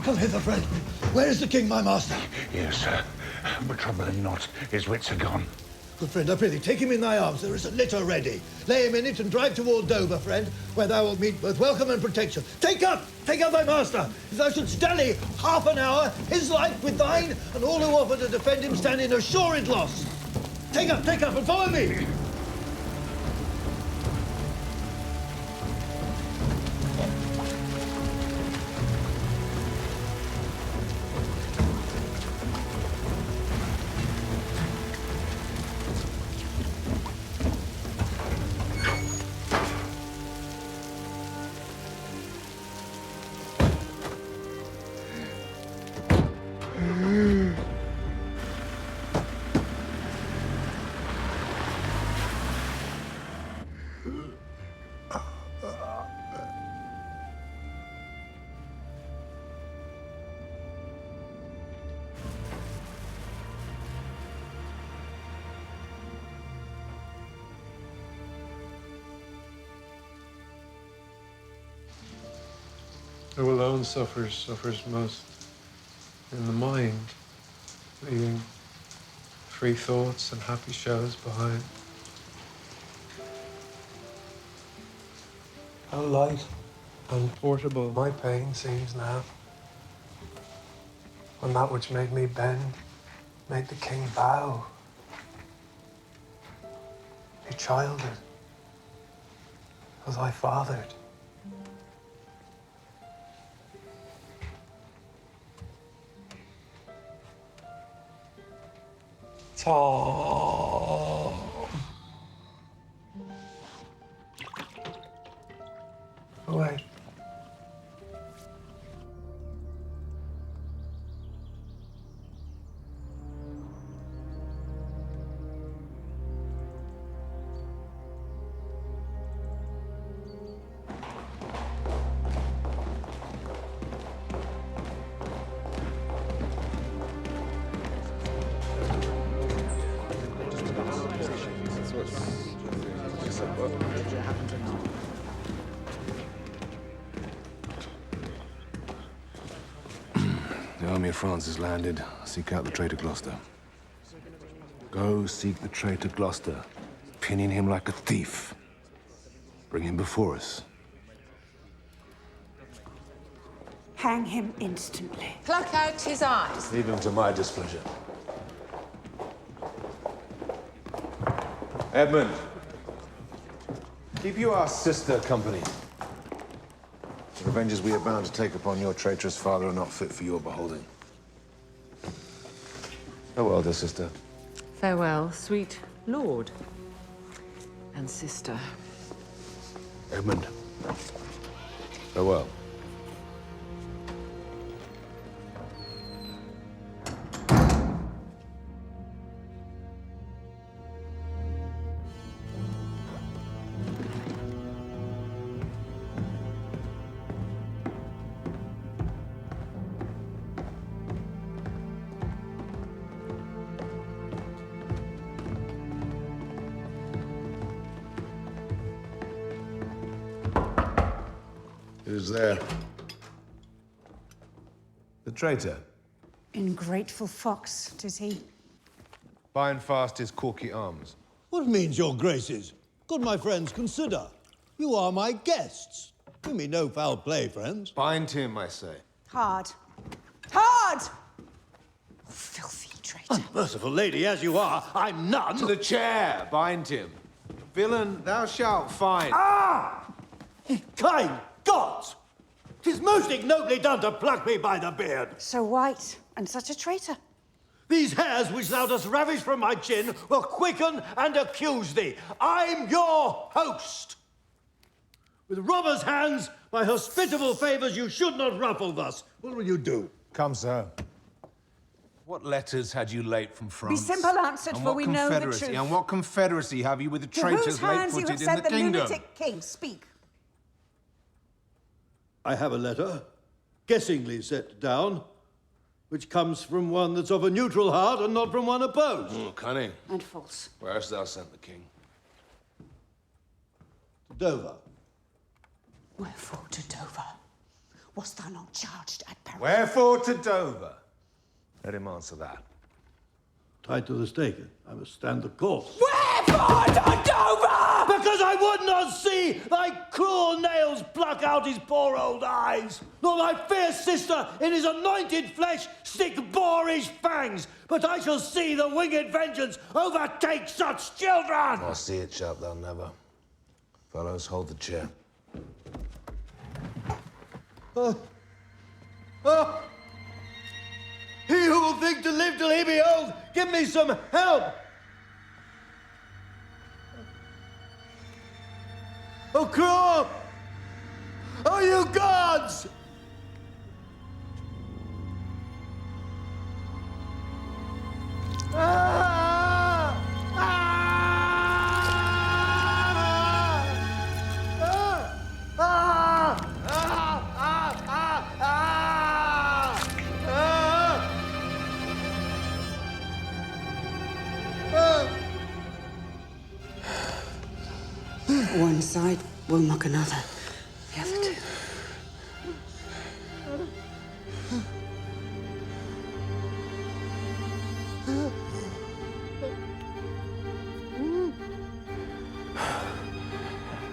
Come hither, friend. Where is the king, my master? Yes, sir. But trouble him not. His wits are gone. Good friend, I pray thee, take him in thy arms. There is a litter ready. Lay him in it and drive toward Dover, friend, where thou wilt meet both welcome and protection. Take up thy master. If thou shouldst dally half an hour, his life with thine, and all who offer to defend him stand in assured loss. Take up, and follow me. Who alone suffers most in the mind, leaving free thoughts and happy shows behind. How light and portable my pain seems now, when that which made me bend made the king bow. He childed, as I fathered. Tom. Wait. army of France has landed. Seek out the traitor Gloucester. Go seek the traitor Gloucester, pinning him like a thief. Bring him before us. Hang him instantly. Pluck out his eyes. Leave him to my displeasure. Edmund, keep you our sister company. The revenges we are bound to take upon your traitorous father are not fit for your beholding. Farewell, dear sister. Farewell, sweet lord and sister. Edmund, farewell. Who's there? The traitor. Ingrateful fox, 'tis he. Bind fast his corky arms. What means your graces? Good my friends, consider. You are my guests. Do me no foul play, friends. Bind him, I say. Hard. Hard! Filthy traitor. Merciful lady, as you are, I'm none. To the chair! Bind him. Villain, thou shalt find. Ah! Kind gods! 'Tis most ignobly done to pluck me by the beard. So white, and such a traitor. These hairs which thou dost ravish from my chin will quicken and accuse thee. I'm your host. With robber's hands, my hospitable favours you should not ruffle thus. What will you do? Come, sir. What letters had you late from France? Be simple answered, And for what we know the confederacy? truth. And what confederacy have you with the To traitors whose hands you late-footed have in sent the the kingdom? lunatic king? Speak. I have a letter, guessingly set down, which comes from one that's of a neutral heart and not from one opposed. Cunning. And false. Where hast thou sent the king? To Dover. Wherefore to Dover? Wast thou not charged at Paris? Wherefore to Dover? Let him answer that. Tied to the stake, I must stand the course. Wherefore to Dover? Because I would not see thy cruel nails pluck out his poor old eyes, nor thy fierce sister in his anointed flesh stick boorish fangs, but I shall see the winged vengeance overtake such children! I'll see it, shalt thou never. Fellows, hold the chair. He who will think to live till he be old, give me some help! Oh, cruel! Oh, you gods! One side will mock another. The other two.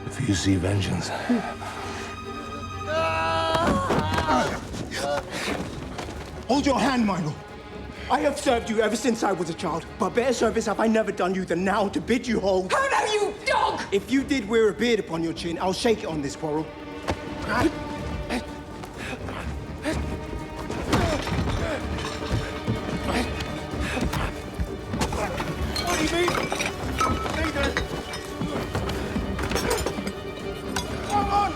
If you see vengeance. Hold your hand, my lord. I have served you ever since I was a child, but better service have I never done you than now to bid you hold. How now, you dog! If you did wear a beard upon your chin, I'll shake it on this quarrel. What do you mean? Come on!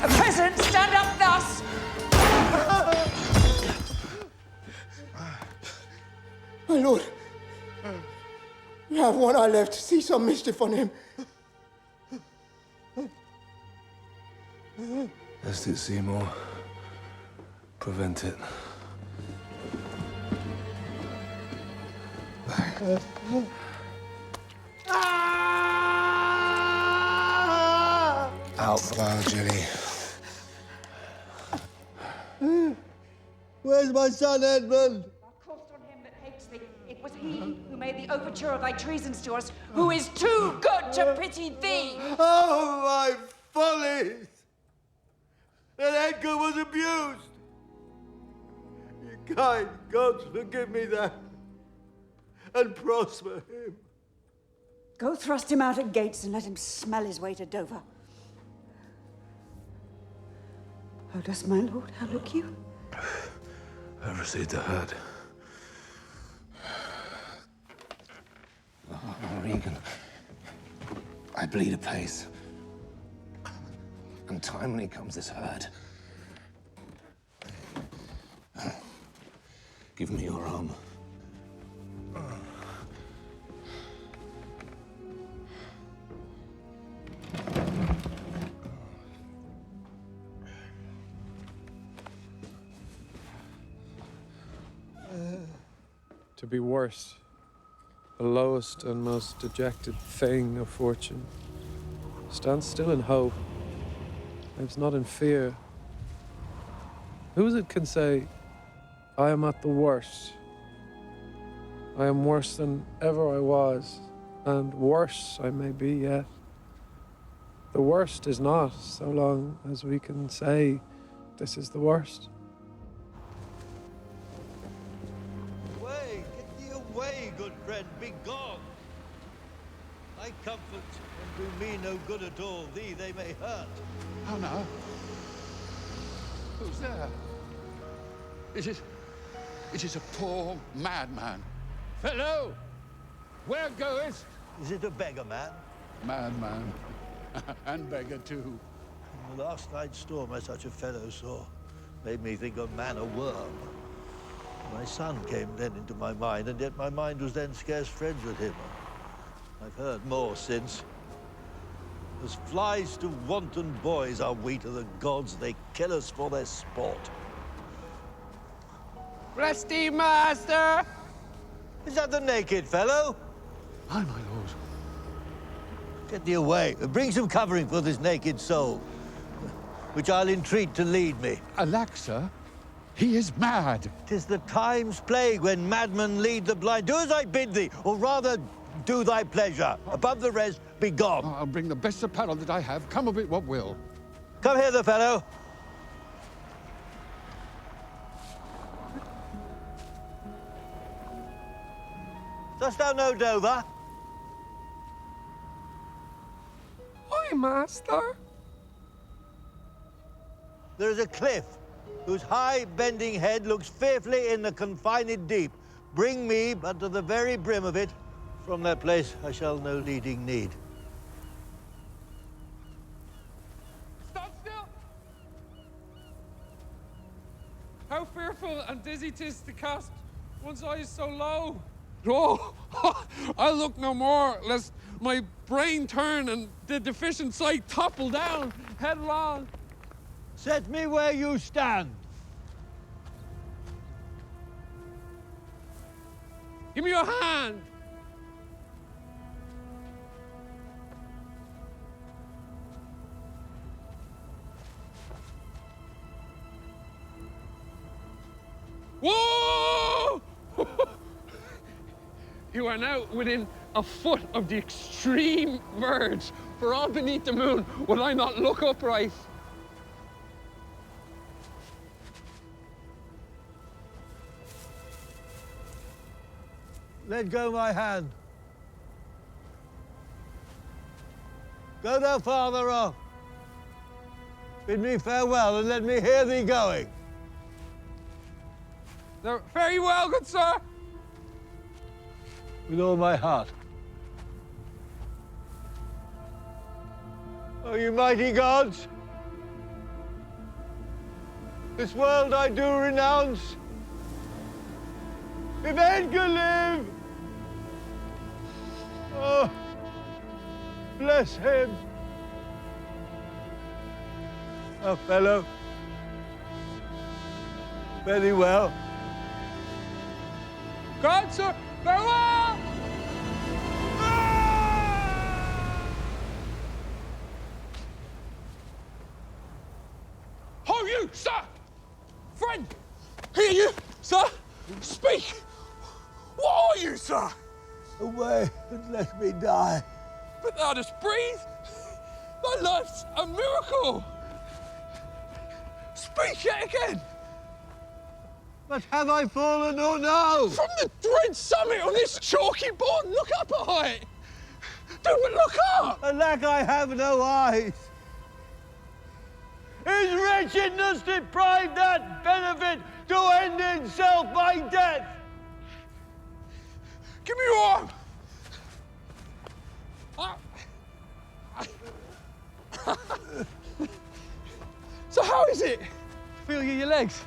A peasant, stand up thus! My lord, you have one eye left. See some mischief on him. Lest it see more, prevent it. Outflower jelly. Where's my son, Edmund? Thou call'st on him that hates thee. It was he who made the overture of thy treasons to us, who is too good to pity thee. Oh, my follies! That Edgar was abused. You kind gods, forgive me that, and prosper him. Go thrust him out at gates and let him smell his way to Dover. How does my lord? How look you? I've received a hurt. Oh, Regan, I bleed apace. Untimely comes this hurt. Give me your arm. To be worse, the lowest and most dejected thing of fortune. Stand still in hope, lives not in fear. Who is it can say, I am at the worst? I am worse than ever I was, and worse I may be yet. The worst is not, so long as we can say, this is the worst. Away, get thee away, good friend, be gone. Thy comforts can do me no good at all, thee they may hurt. How now? Who's there? It is a poor madman. Fellow, where goest? Is it a beggar man? Madman. And beggar too. The last night's storm I such a fellow saw made me think of man a worm. My son came then into my mind, and yet my mind was then scarce friends with him. I've heard more since. As flies to wanton boys are we to the gods. They kill us for their sport. Bless thee, master! Is that the naked fellow? Aye, my lord. Get thee away. Bring some covering for this naked soul, which I'll entreat to lead me. Alack, sir, he is mad. 'Tis the time's plague when madmen lead the blind. Do as I bid thee, or rather, do thy pleasure. Above the rest, be gone. I'll bring the best apparel that I have, come of it what will. Come hither, fellow. Dost thou know Dover? Aye, master. There is a cliff whose high bending head looks fearfully in the confined deep. Bring me but to the very brim of it. From that place I shall no leading need. Stop still! How fearful and dizzy 'tis to cast one's eyes so low. Oh, I'll look no more, lest my brain turn and the deficient sight topple down headlong. Set me where you stand. Give me your hand. Whoa! You are now within a foot of the extreme verge. For all beneath the moon, will I not look upright? Let go my hand. Go thou farther off. Bid me farewell and let me hear thee going. Very well, good sir. With all my heart. O you mighty gods, this world I do renounce. If Edgar live, oh, bless him. Oh, fellow, fare thee well. God, sir, farewell! sir! Friend! Hear you, sir! Speak! What are you, sir? Away and let me die. But thou dost breathe! Thy life's a miracle! Speak yet again! But have I fallen or no? From the dread summit on this chalky bourne, look up a height! Do but look up! Alack, I have no eyes. Is wretchedness deprived that benefit to end in self by death? Give me your arm! So how is it? Feel your legs.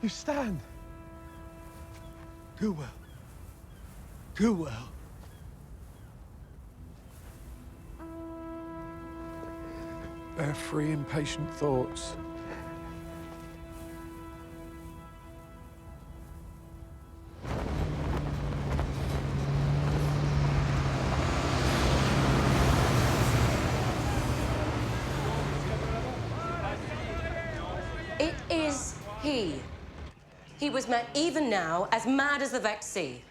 You stand. Too well. Too well. Bear free impatient thoughts. It is he. He was met even now as mad as the vexed sea.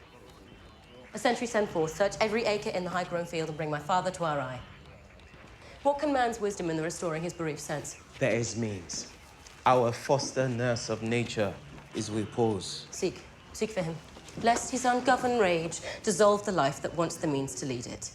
A sentry send forth, search every acre in the high-grown field and bring my father to our eye. What can man's wisdom in the restoring his bereaved sense? There is means. Our foster nurse of nature is repose. Seek for him, lest his ungoverned rage dissolve the life that wants the means to lead it.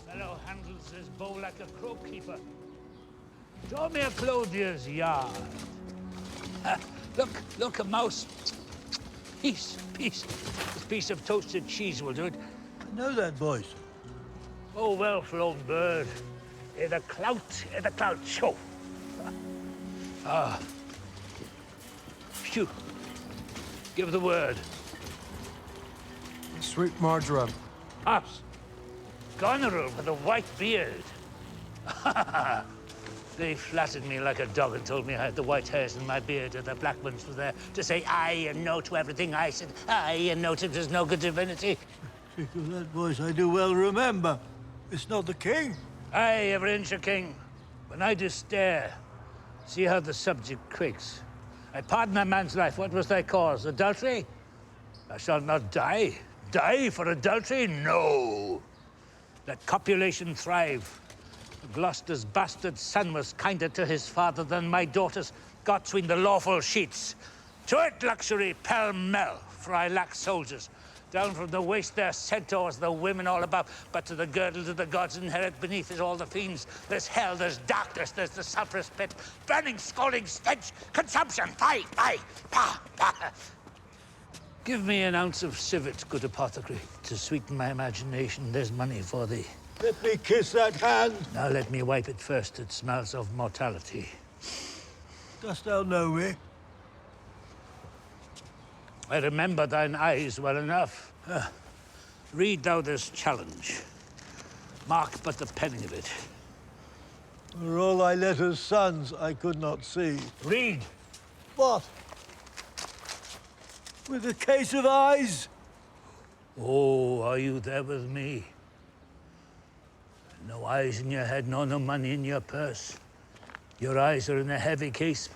Fellow handles his bow like a crow-keeper. Draw me a clothier's yard. Look, a mouse. Peace. This piece of toasted cheese will do it. I know that voice. Oh, well-flown bird. I' the clout, show. Phew. Give the word. Sweet marjoram. Pops. Goneril with a white beard. They flattered me like a dog and told me I had the white hairs in my beard, and the black ones were there to say aye and no to everything I said. Aye and no to there's no good divinity. Speak of that voice I do well remember. It's not the king. Aye, every inch a king. When I do stare, see how the subject quakes. I pardon a man's life. What was thy cause? Adultery? I shall not die. Die for adultery? No. Let copulation thrive. Gloucester's bastard son was kinder to his father than my daughters got between the lawful sheets. To it, luxury, pell-mell, for I lack soldiers. Down from the waist there centaurs, the women all about, but to the girdle do the gods inherit. Beneath is all the fiends. There's hell, there's darkness, there's the sulphurous pit. Burning, scalding stench, consumption, fie, pah. Give me an ounce of civet, good apothecary. To sweeten my imagination, there's money for thee. Let me kiss that hand. Now let me wipe it first. It smells of mortality. Dost thou know me? I remember thine eyes well enough. Read thou this challenge. Mark but the penning of it. Were all thy letters sons I could not see. Read. What? With a case of eyes? Oh, are you there with me? No eyes in your head, nor no money in your purse. Your eyes are in a heavy case.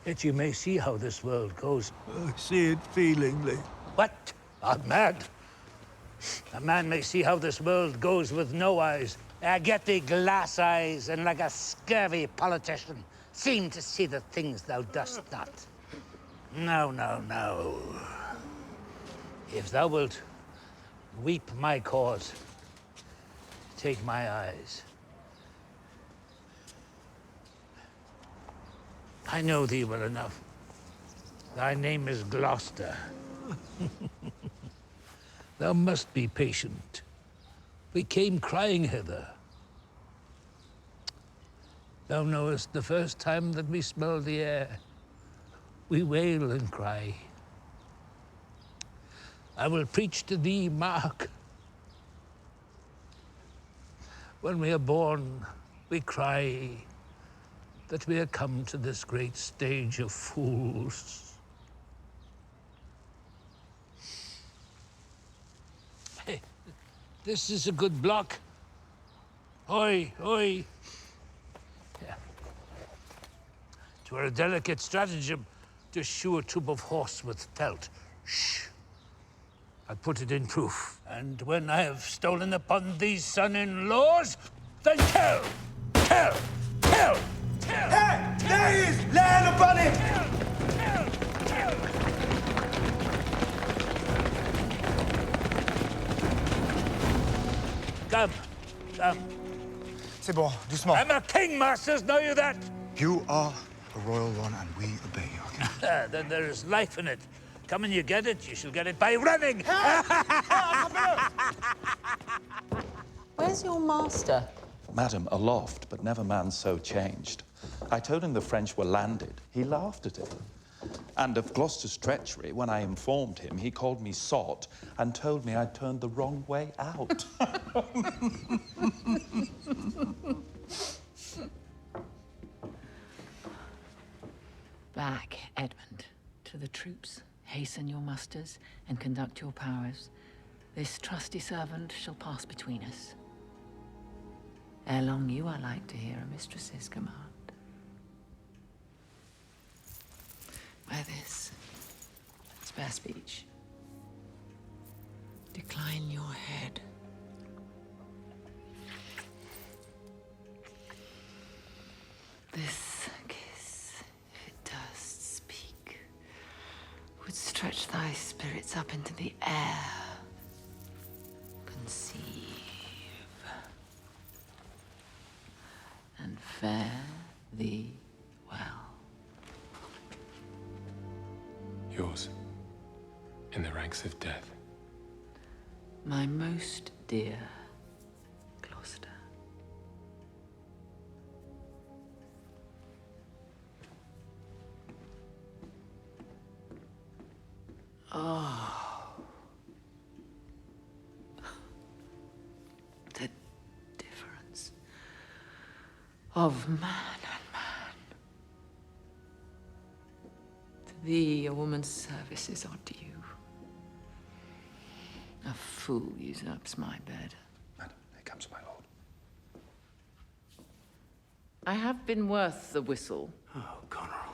Yet you may see how this world goes. I see it feelingly. What? I'm mad. A man may see how this world goes with no eyes. Get thee glass eyes, and like a scurvy politician, seem to see the things thou dost not. No. If thou wilt weep my cause, take my eyes. I know thee well enough. Thy name is Gloucester. Thou must be patient. We came crying hither. Thou knowest the first time that we smell the air, we wail and cry. I will preach to thee, Mark. When we are born, we cry that we are come to this great stage of fools. Hey, this is a good block. Oi, oi. Yeah. 'Twere a delicate stratagem to shoe a troop of horse with felt. Shh. I'll put it in proof. And when I have stolen upon these son-in-laws, then kill! Kill! Kill! Kill! Hey! There he is! Lay hand upon him! Come. Come. C'est bon, doucement. I'm a king, masters, know you that? You are a royal one, and we obey you, okay? Then there is life in it. Come and you get it, you shall get it by running! Where's your master? Madam, aloft, but never man so changed. I told him the French were landed. He laughed at it. And of Gloucester's treachery, when I informed him, he called me sot and told me I'd turned the wrong way out. Back, Edmund, to the troops. Hasten your musters and conduct your powers. This trusty servant shall pass between us. Ere long you are like to hear a mistress's command. Wear this. Spare speech. Decline your head. This kiss, if it does speak, would stretch thy spirits up into the air. Conceive. And fare thee well. Yours, in the ranks of death. My most dear Gloucester. Oh. The difference of man and man. To thee, a woman's service is odd to you. A fool usurps my bed. Madam, here comes my lord. I have been worth the whistle. Oh, Goneril.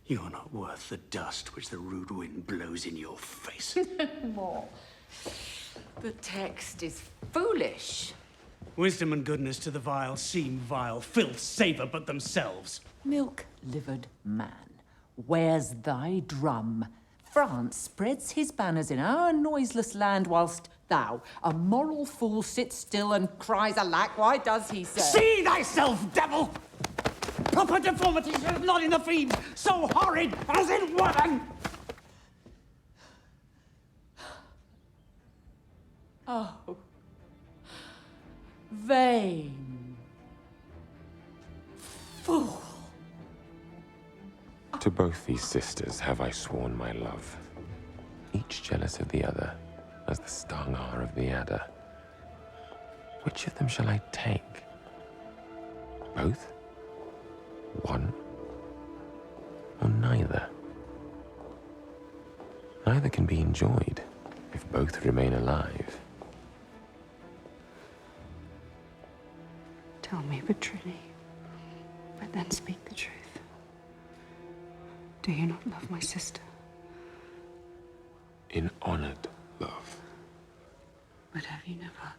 You're not worth the dust which the rude wind blows in your face. More. The text is foolish. Wisdom and goodness to the vile seem vile. Filth savor but themselves. Milk-livered man, where's thy drum? France spreads his banners in our noiseless land, whilst thou, a moral fool, sits still and cries alack. Why does he say? See thyself, devil! Proper deformity is not in the fiend, so horrid as in woman! Oh, vain fool. To both these sisters have I sworn my love, each jealous of the other, as the stung are of the adder. Which of them shall I take? Both? One? Or neither? Neither can be enjoyed if both remain alive. Tell me but truly, but then speak the truth. Do you not love my sister? In honored love. But have you never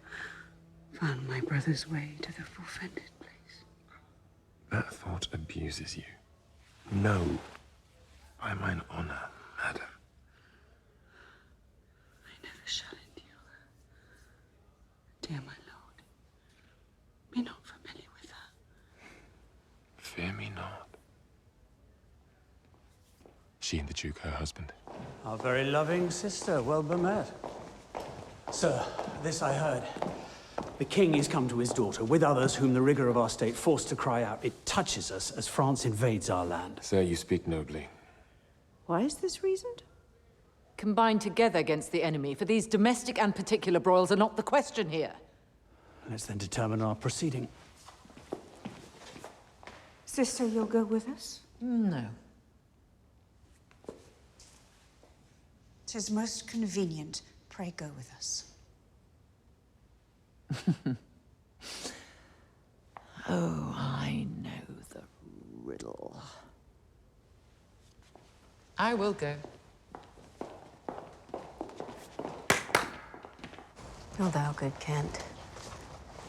found my brother's way to the forfeited place? That thought abuses you. No, by mine honor, madam. I never shall endure her. Dear my lord, be not familiar with her. Fear me not. She and the Duke, her husband. Our very loving sister, well bemet. Sir, this I heard. The king is come to his daughter, with others whom the rigor of our state forced to cry out, "It touches us," as France invades our land. Sir, you speak nobly. Why is this reasoned? Combine together against the enemy, for these domestic and particular broils are not the question here. Let's then determine our proceeding. Sister, you'll go with us? No. 'Tis most convenient. Pray go with us. Oh, I know the riddle. I will go. O thou good Kent,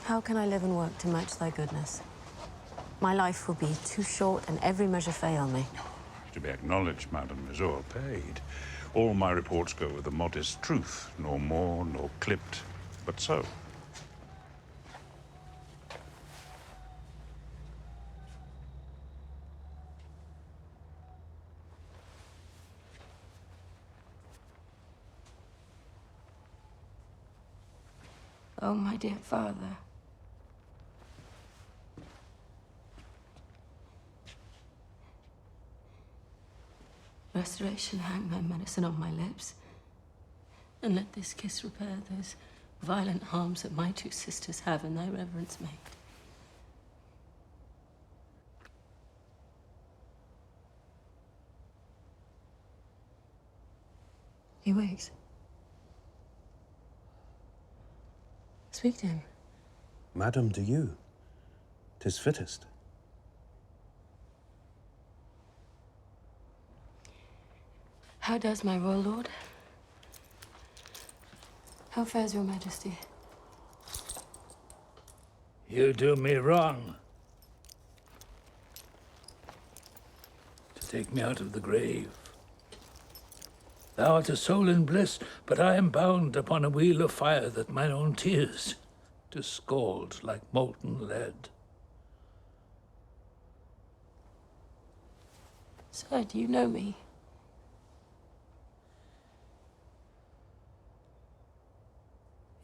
how can I live and work to match thy goodness? My life will be too short and every measure fail me. To be acknowledged, madam, is all paid. All my reports go with a modest truth, nor more nor clipped, but so. Oh, my dear father. Restoration, hang thy medicine on my lips, and let this kiss repair those violent harms that my two sisters have in thy reverence made. He wakes. Speak to him. Madam, do you? 'Tis fittest. How does my royal lord? How fares your majesty? You do me wrong. To take me out of the grave. Thou art a soul in bliss, but I am bound upon a wheel of fire that mine own tears to scald like molten lead. Sir, do you know me?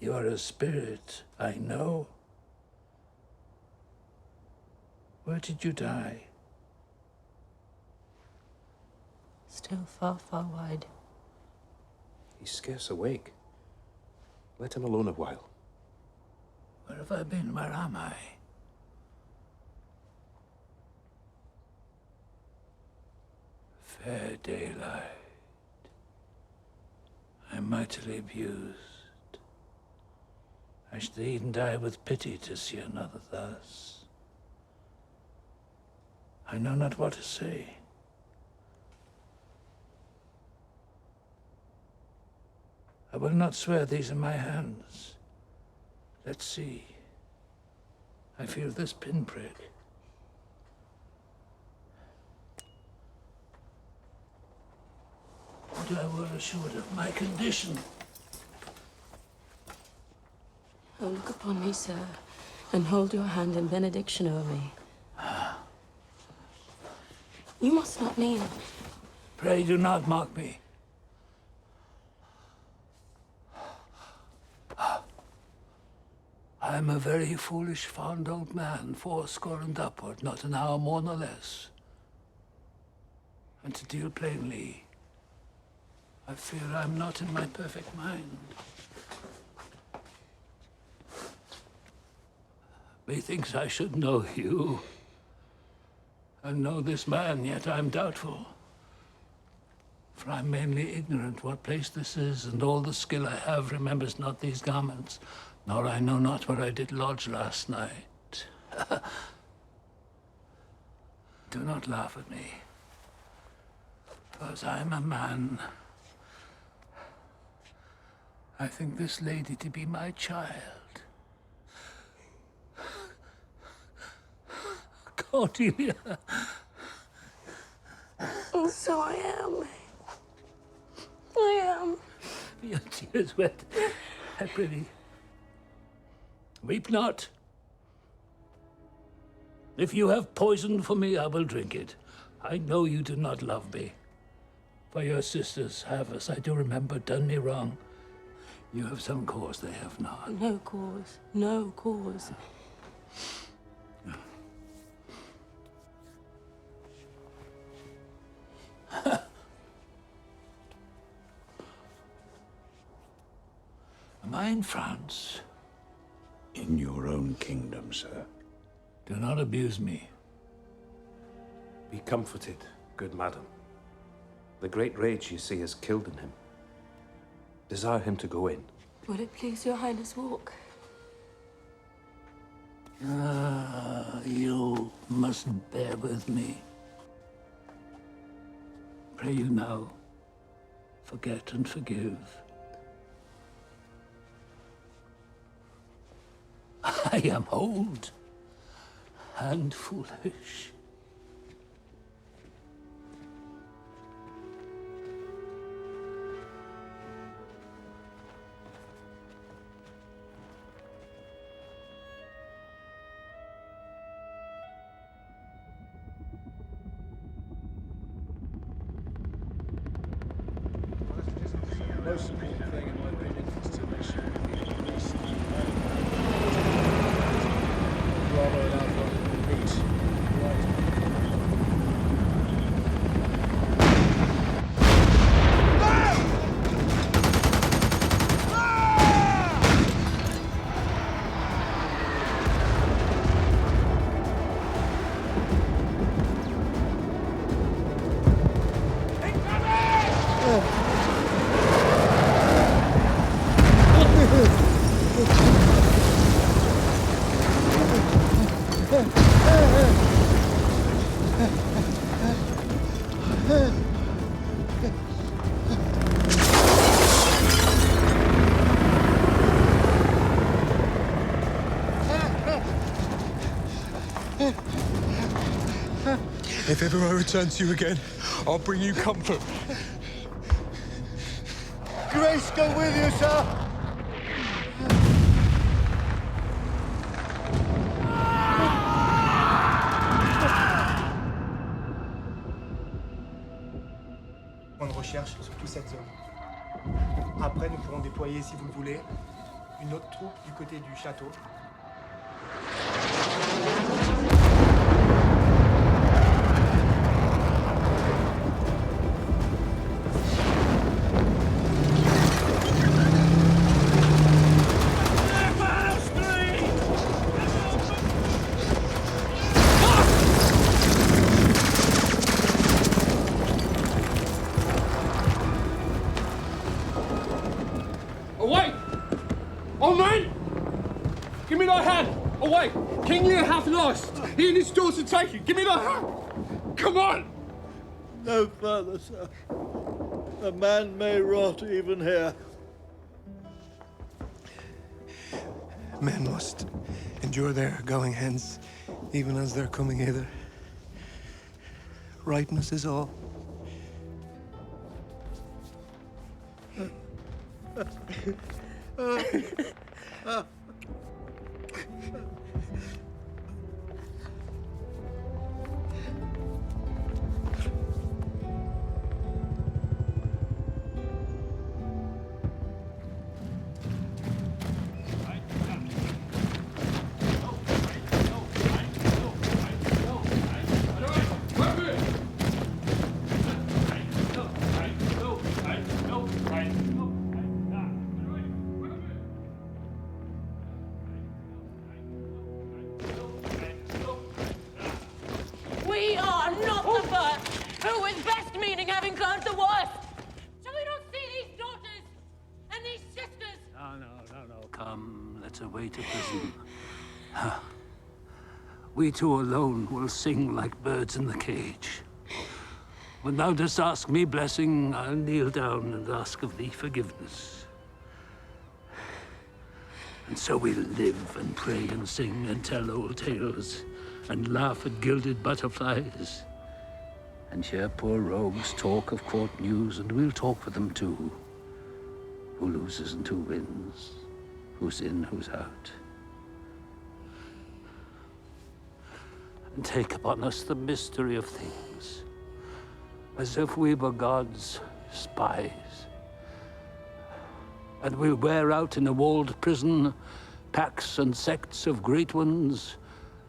You are a spirit, I know. Where did you die? Still far, far wide. He's scarce awake. Let him alone a while. Where have I been? Where am I? Fair daylight. I'm mightily abused. I should even die with pity to see another thus. I know not what to say. I will not swear these are my hands. Let's see. I feel this pinprick. Would I were assured of my condition. Oh, look upon me, sir, and hold your hand in benediction over me. You must not mean. Pray do not mock me. I am a very foolish, fond old man, 80 and upward, not an hour more nor less. And to deal plainly, I fear I'm not in my perfect mind. Methinks I should know you, and know this man, yet I'm doubtful. For I'm mainly ignorant what place this is, and all the skill I have remembers not these garments, nor I know not where I did lodge last night. Do not laugh at me, because I am a man. I think this lady to be my child. Cordelia. Oh, so I am. I am. Your tears wet. I prithee. Weep not. If you have poison for me, I will drink it. I know you do not love me. For your sisters have, as I do remember, done me wrong. You have some cause they have not. No cause. No cause. Am I in France? In your own kingdom, sir. Do not abuse me. Be comforted, good madam. The great rage you see is killed in him. Desire him to go in. Will it please your highness walk? You mustn't bear with me. Pray you now, forget and forgive. I am old and foolish. Most important thing, in my opinion, is to make sure we get the least Bravo and Alpha meet. Right. If ever I return to you again, I'll bring you comfort. Grace go with you, sir. On recherche sur toute cette zone. Après, nous pourrons déployer, si vous le voulez, une autre troupe du côté du château. Away! Old man! Give me thy hand! Away! King Lear hath lost! He and his daughter taken! Give me thy hand! Come on! No further, sir. A man may rot even here. Men must endure their going hence, even as they're coming hither. Rightness is all. We are not the first, who with best meaning have incurred the worst. Shall we not see these daughters and these sisters? No. Come, let's await a prison. We two alone will sing like birds in the cage. When thou dost ask me blessing, I'll kneel down and ask of thee forgiveness. And so we'll live and pray and sing and tell old tales and laugh at gilded butterflies. And hear poor rogues talk of court news, and we'll talk for them too. Who loses and who wins, who's in, who's out. And take upon us the mystery of things, as if we were God's spies. And we'll wear out in a walled prison packs and sects of great ones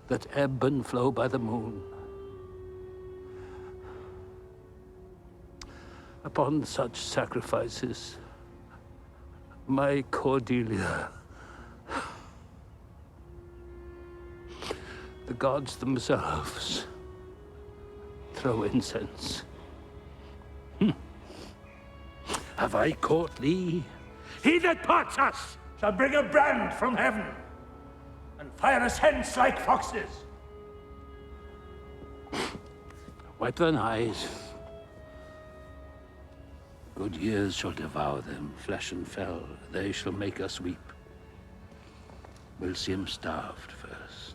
that ebb and flow by the moon. Upon such sacrifices, my Cordelia, the gods themselves throw incense. Have I caught thee? He that parts us shall bring a brand from heaven and fire us hence like foxes. Wipe thine eyes. Good years shall devour them, flesh and fell. They shall make us weep. We'll see him starved first.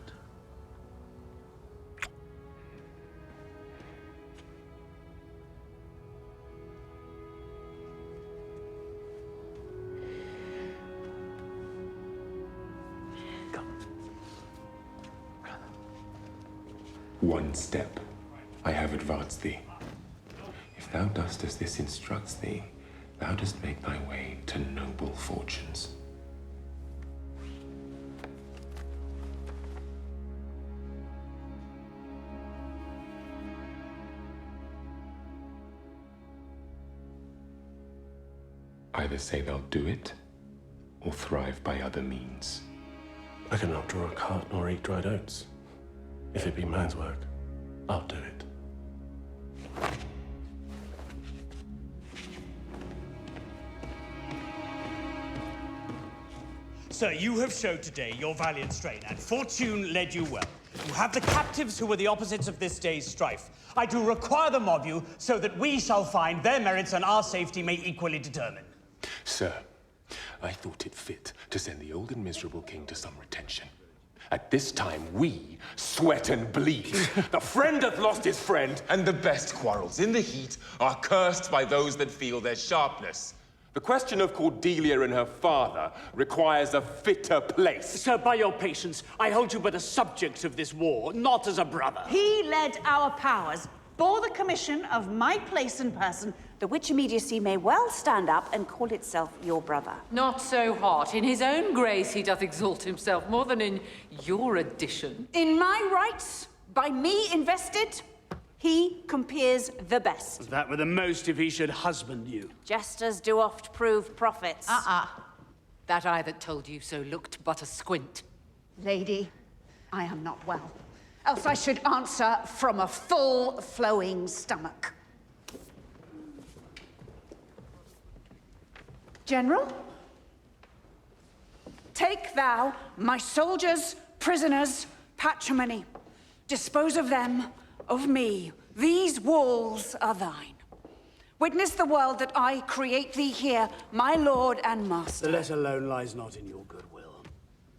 One step I have advanced thee. If thou dost as this instructs thee, thou dost make thy way to noble fortunes. Either say thou do it, or thrive by other means. I cannot draw a cart nor eat dried oats. If it be man's work, I'll do it. Sir, you have showed today your valiant strain, and fortune led you well. You have the captives who were the opposites of this day's strife. I do require them of you, so that we shall find their merits and our safety may equally determine. Sir, I thought it fit to send the old and miserable king to some retention. At this time, we sweat and bleed. The friend hath lost his friend, and the best quarrels in the heat are cursed by those that feel their sharpness. The question of Cordelia and her father requires a fitter place. Sir, by your patience, I hold you but a subject of this war, not as a brother. He led our powers, bore the commission of my place and person, the which immediacy may well stand up and call itself your brother. Not so hot. In his own grace he doth exalt himself more than in your addition. In my rights, by me invested, he compeers the best. That were the most if he should husband you. Jesters do oft prove prophets. That I that told you so looked but a squint. Lady, I am not well. Else I should answer from a full flowing stomach. General, take thou my soldiers, prisoners, patrimony. Dispose of them, of me. These walls are thine. Witness the world that I create thee here, my lord and master. The letter alone lies not in your goodwill.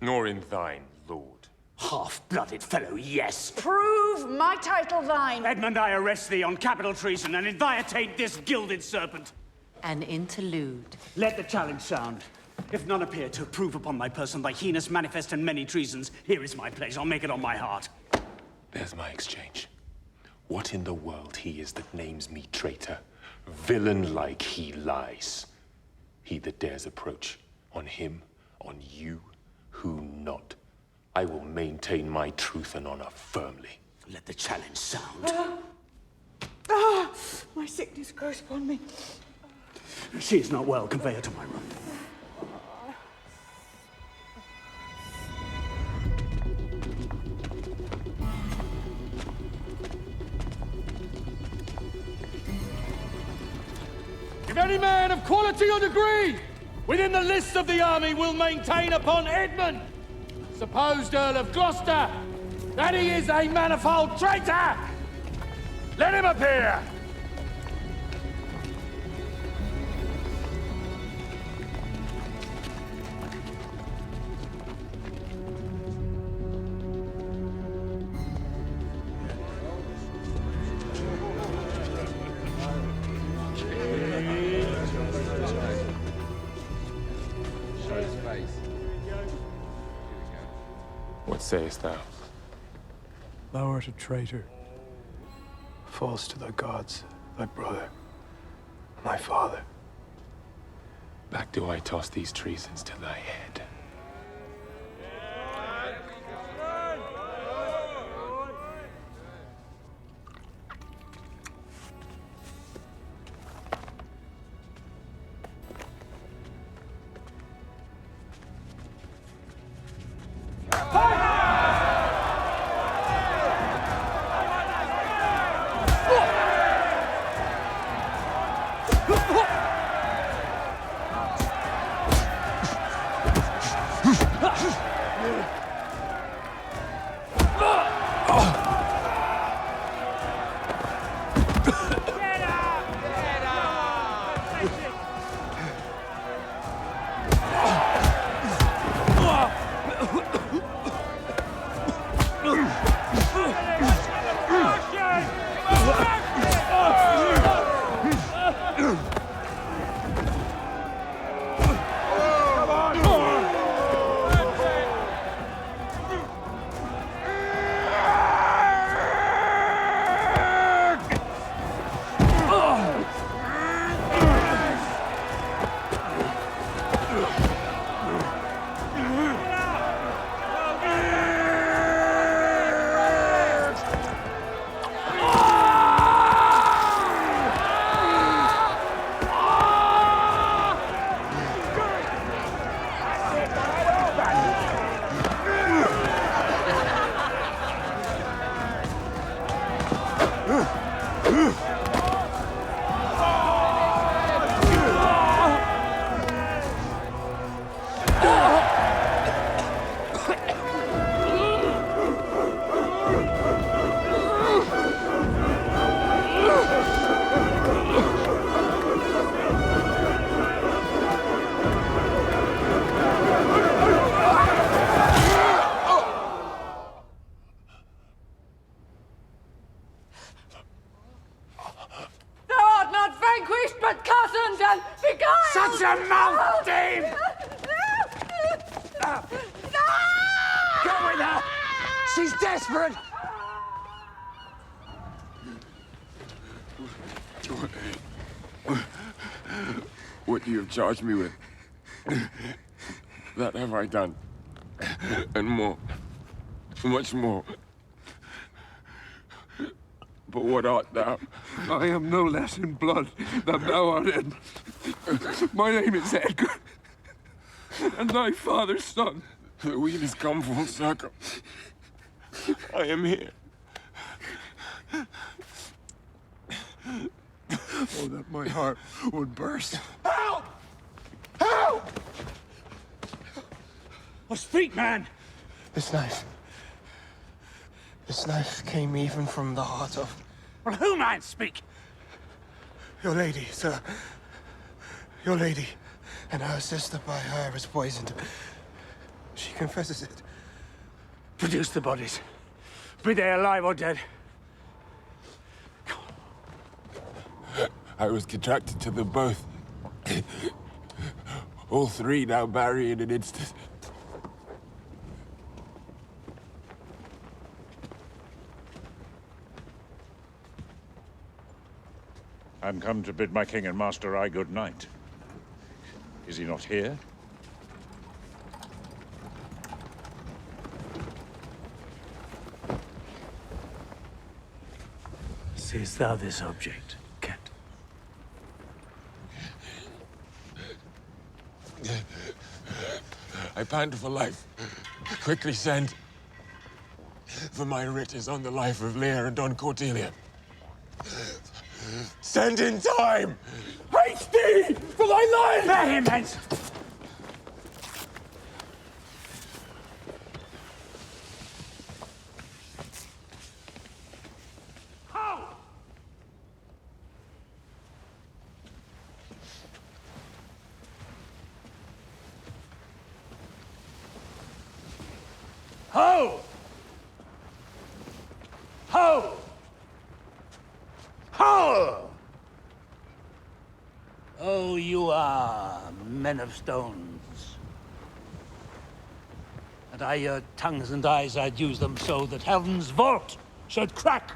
Nor in thine, lord. Half-blooded fellow, yes. Prove my title thine. Edmund, I arrest thee on capital treason and inviolate this gilded serpent. An interlude. Let the challenge sound. If none appear to approve upon my person thy heinous manifest and many treasons, here is my place. I'll make it on my heart. There's my exchange. What in the world he is that names me traitor? Villain-like he lies. He that dares approach, on him, on you, who not. I will maintain my truth and honor firmly. Let the challenge sound. My sickness grows upon me. She is not well. Convey her to my room. If any man of quality or degree within the lists of the army will maintain upon Edmund, supposed Earl of Gloucester, that he is a manifold traitor, let him appear. What sayest thou? Thou art a traitor, false to thy gods, thy brother, my father. Back do I toss these treasons to thy head. same! Go with her! She's desperate! What you have charged me with, that have I done. And more. Much more. But what art thou? I am no less in blood than thou art in. My name is Edgar, and thy father's son. The wheel has come full circle. I am here. Oh, that my heart would burst. Help! Help! Oh, speak, man! This knife came even from the heart of... Well, who, man, speak? Your lady, sir. Your lady. And her sister by her is poisoned. She confesses it. Produce the bodies. Be they alive or dead. I was contracted to them both. All three now bury in an instant. I'm come to bid my king and master I good night. Is he not here? Seest thou this object, Kent? I pant for life. Quickly send. For my writ is on the life of Lier and Don Cordelia. Send in time! Haste thee for thy life! Bear him hence! How? How? How? How? Oh, you are men of stones. Had I your tongues and eyes, I'd use them so that heaven's vault should crack.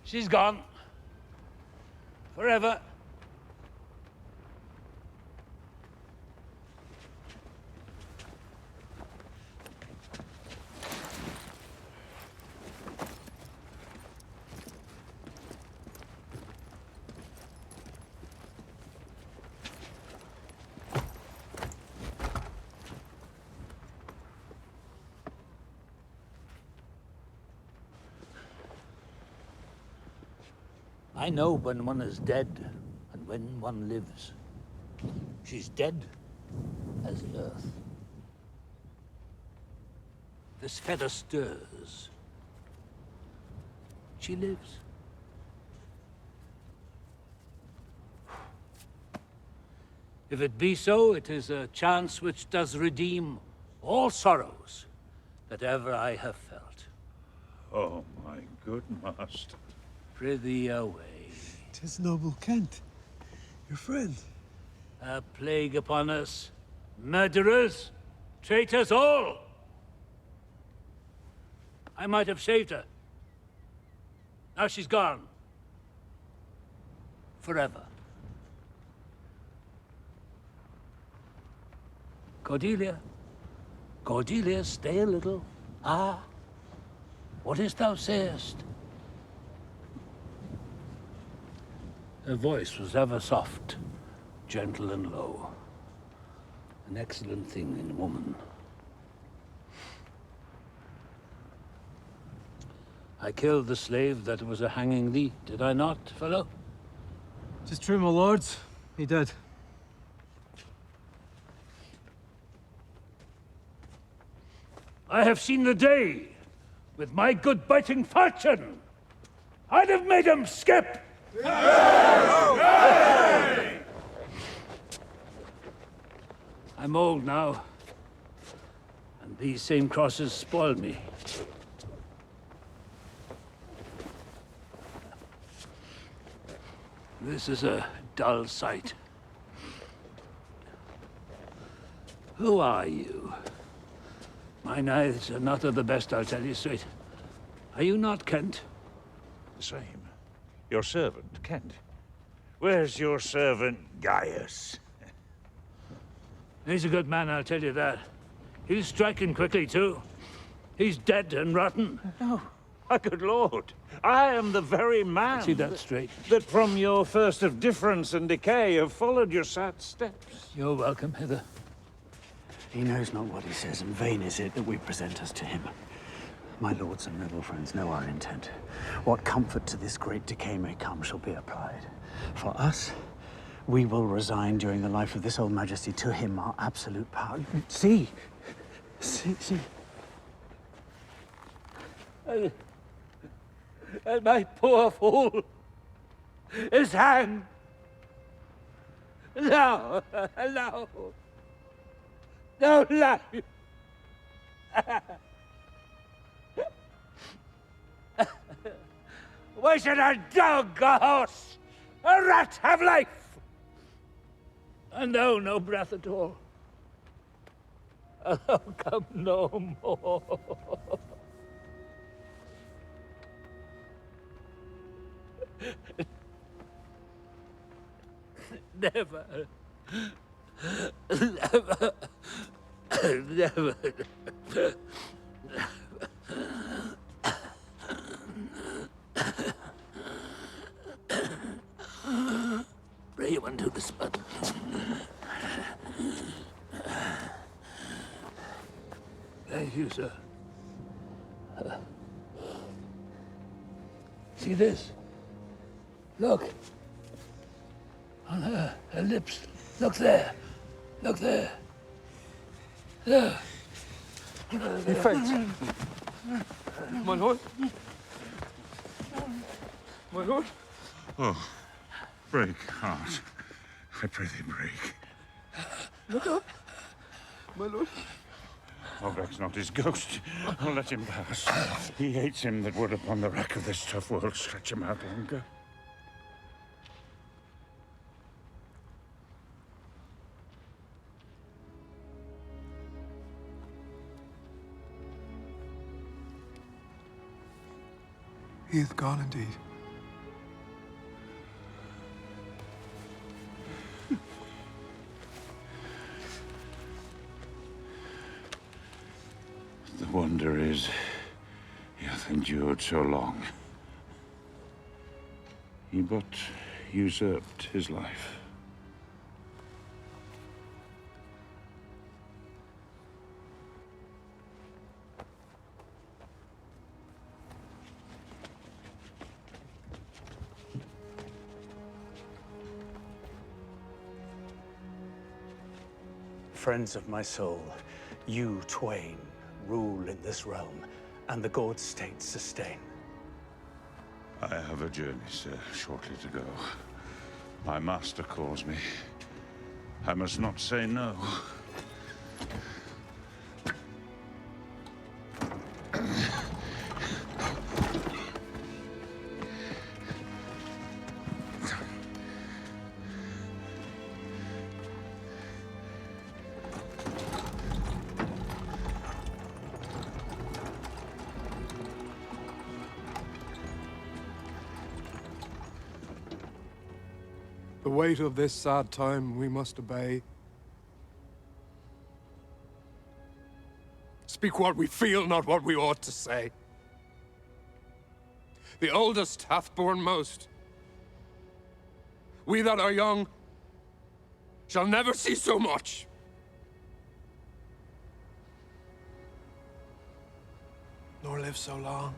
She's gone. Forever. I know when one is dead and when one lives. She's dead as earth. This feather stirs. She lives. If it be so, it is a chance which does redeem all sorrows that ever I have felt. Oh, my good master. Prithee away. 'Tis noble Kent, your friend. A plague upon us. Murderers, traitors all. I might have saved her. Now she's gone. Forever. Cordelia. Cordelia, stay a little. Ah, what is thou sayest? Her voice was ever soft, gentle and low. An excellent thing in woman. I killed the slave that was a hanging thee, did I not, fellow? 'Tis true, my lords. He did. I have seen the day with my good biting falchion. I'd have made him skip. I'm old now, and these same crosses spoiled me. This is a dull sight. Who are you? Mine eyes are not of the best, I'll tell you straight. Are you not Kent? The same. Your servant, Kent. Where's your servant, Gaius? He's a good man, I'll tell you that. He's striking quickly, too. He's dead and rotten. No. My good lord, I am the very man. See that straight. That from your first of difference and decay have followed your sad steps. You're welcome hither. He knows not what he says, and vain is it that we present us to him. My lords and noble friends know our intent. What comfort to this great decay may come shall be applied. For us, we will resign during the life of this old majesty to him our absolute power. See! See! And my poor fool is hanged. No, no. Don't laugh. Why should a dog, a horse, a rat have life? And thou no breath at all. And thou come no more. Never. Never. Never. Bring him unto the spot. Thank you, sir. See this? Look. On her lips. Look there. Look there. There. He faints. My lord? My lord? Oh, break, heart. I pray thee break. Look up. My lord? Oh, vex not his ghost. Oh, let him pass. He hates him that would upon the rack of this tough world stretch him out longer. He is gone indeed. The wonder is, he hath endured so long. He but usurped his life. Friends of my soul, you twain rule in this realm, and the Gord state sustain. I have a journey, sir, shortly to go. My master calls me. I must not say no. The weight of this sad time we must obey. Speak what we feel, not what we ought to say. The oldest hath borne most. We that are young shall never see so much. Nor live so long.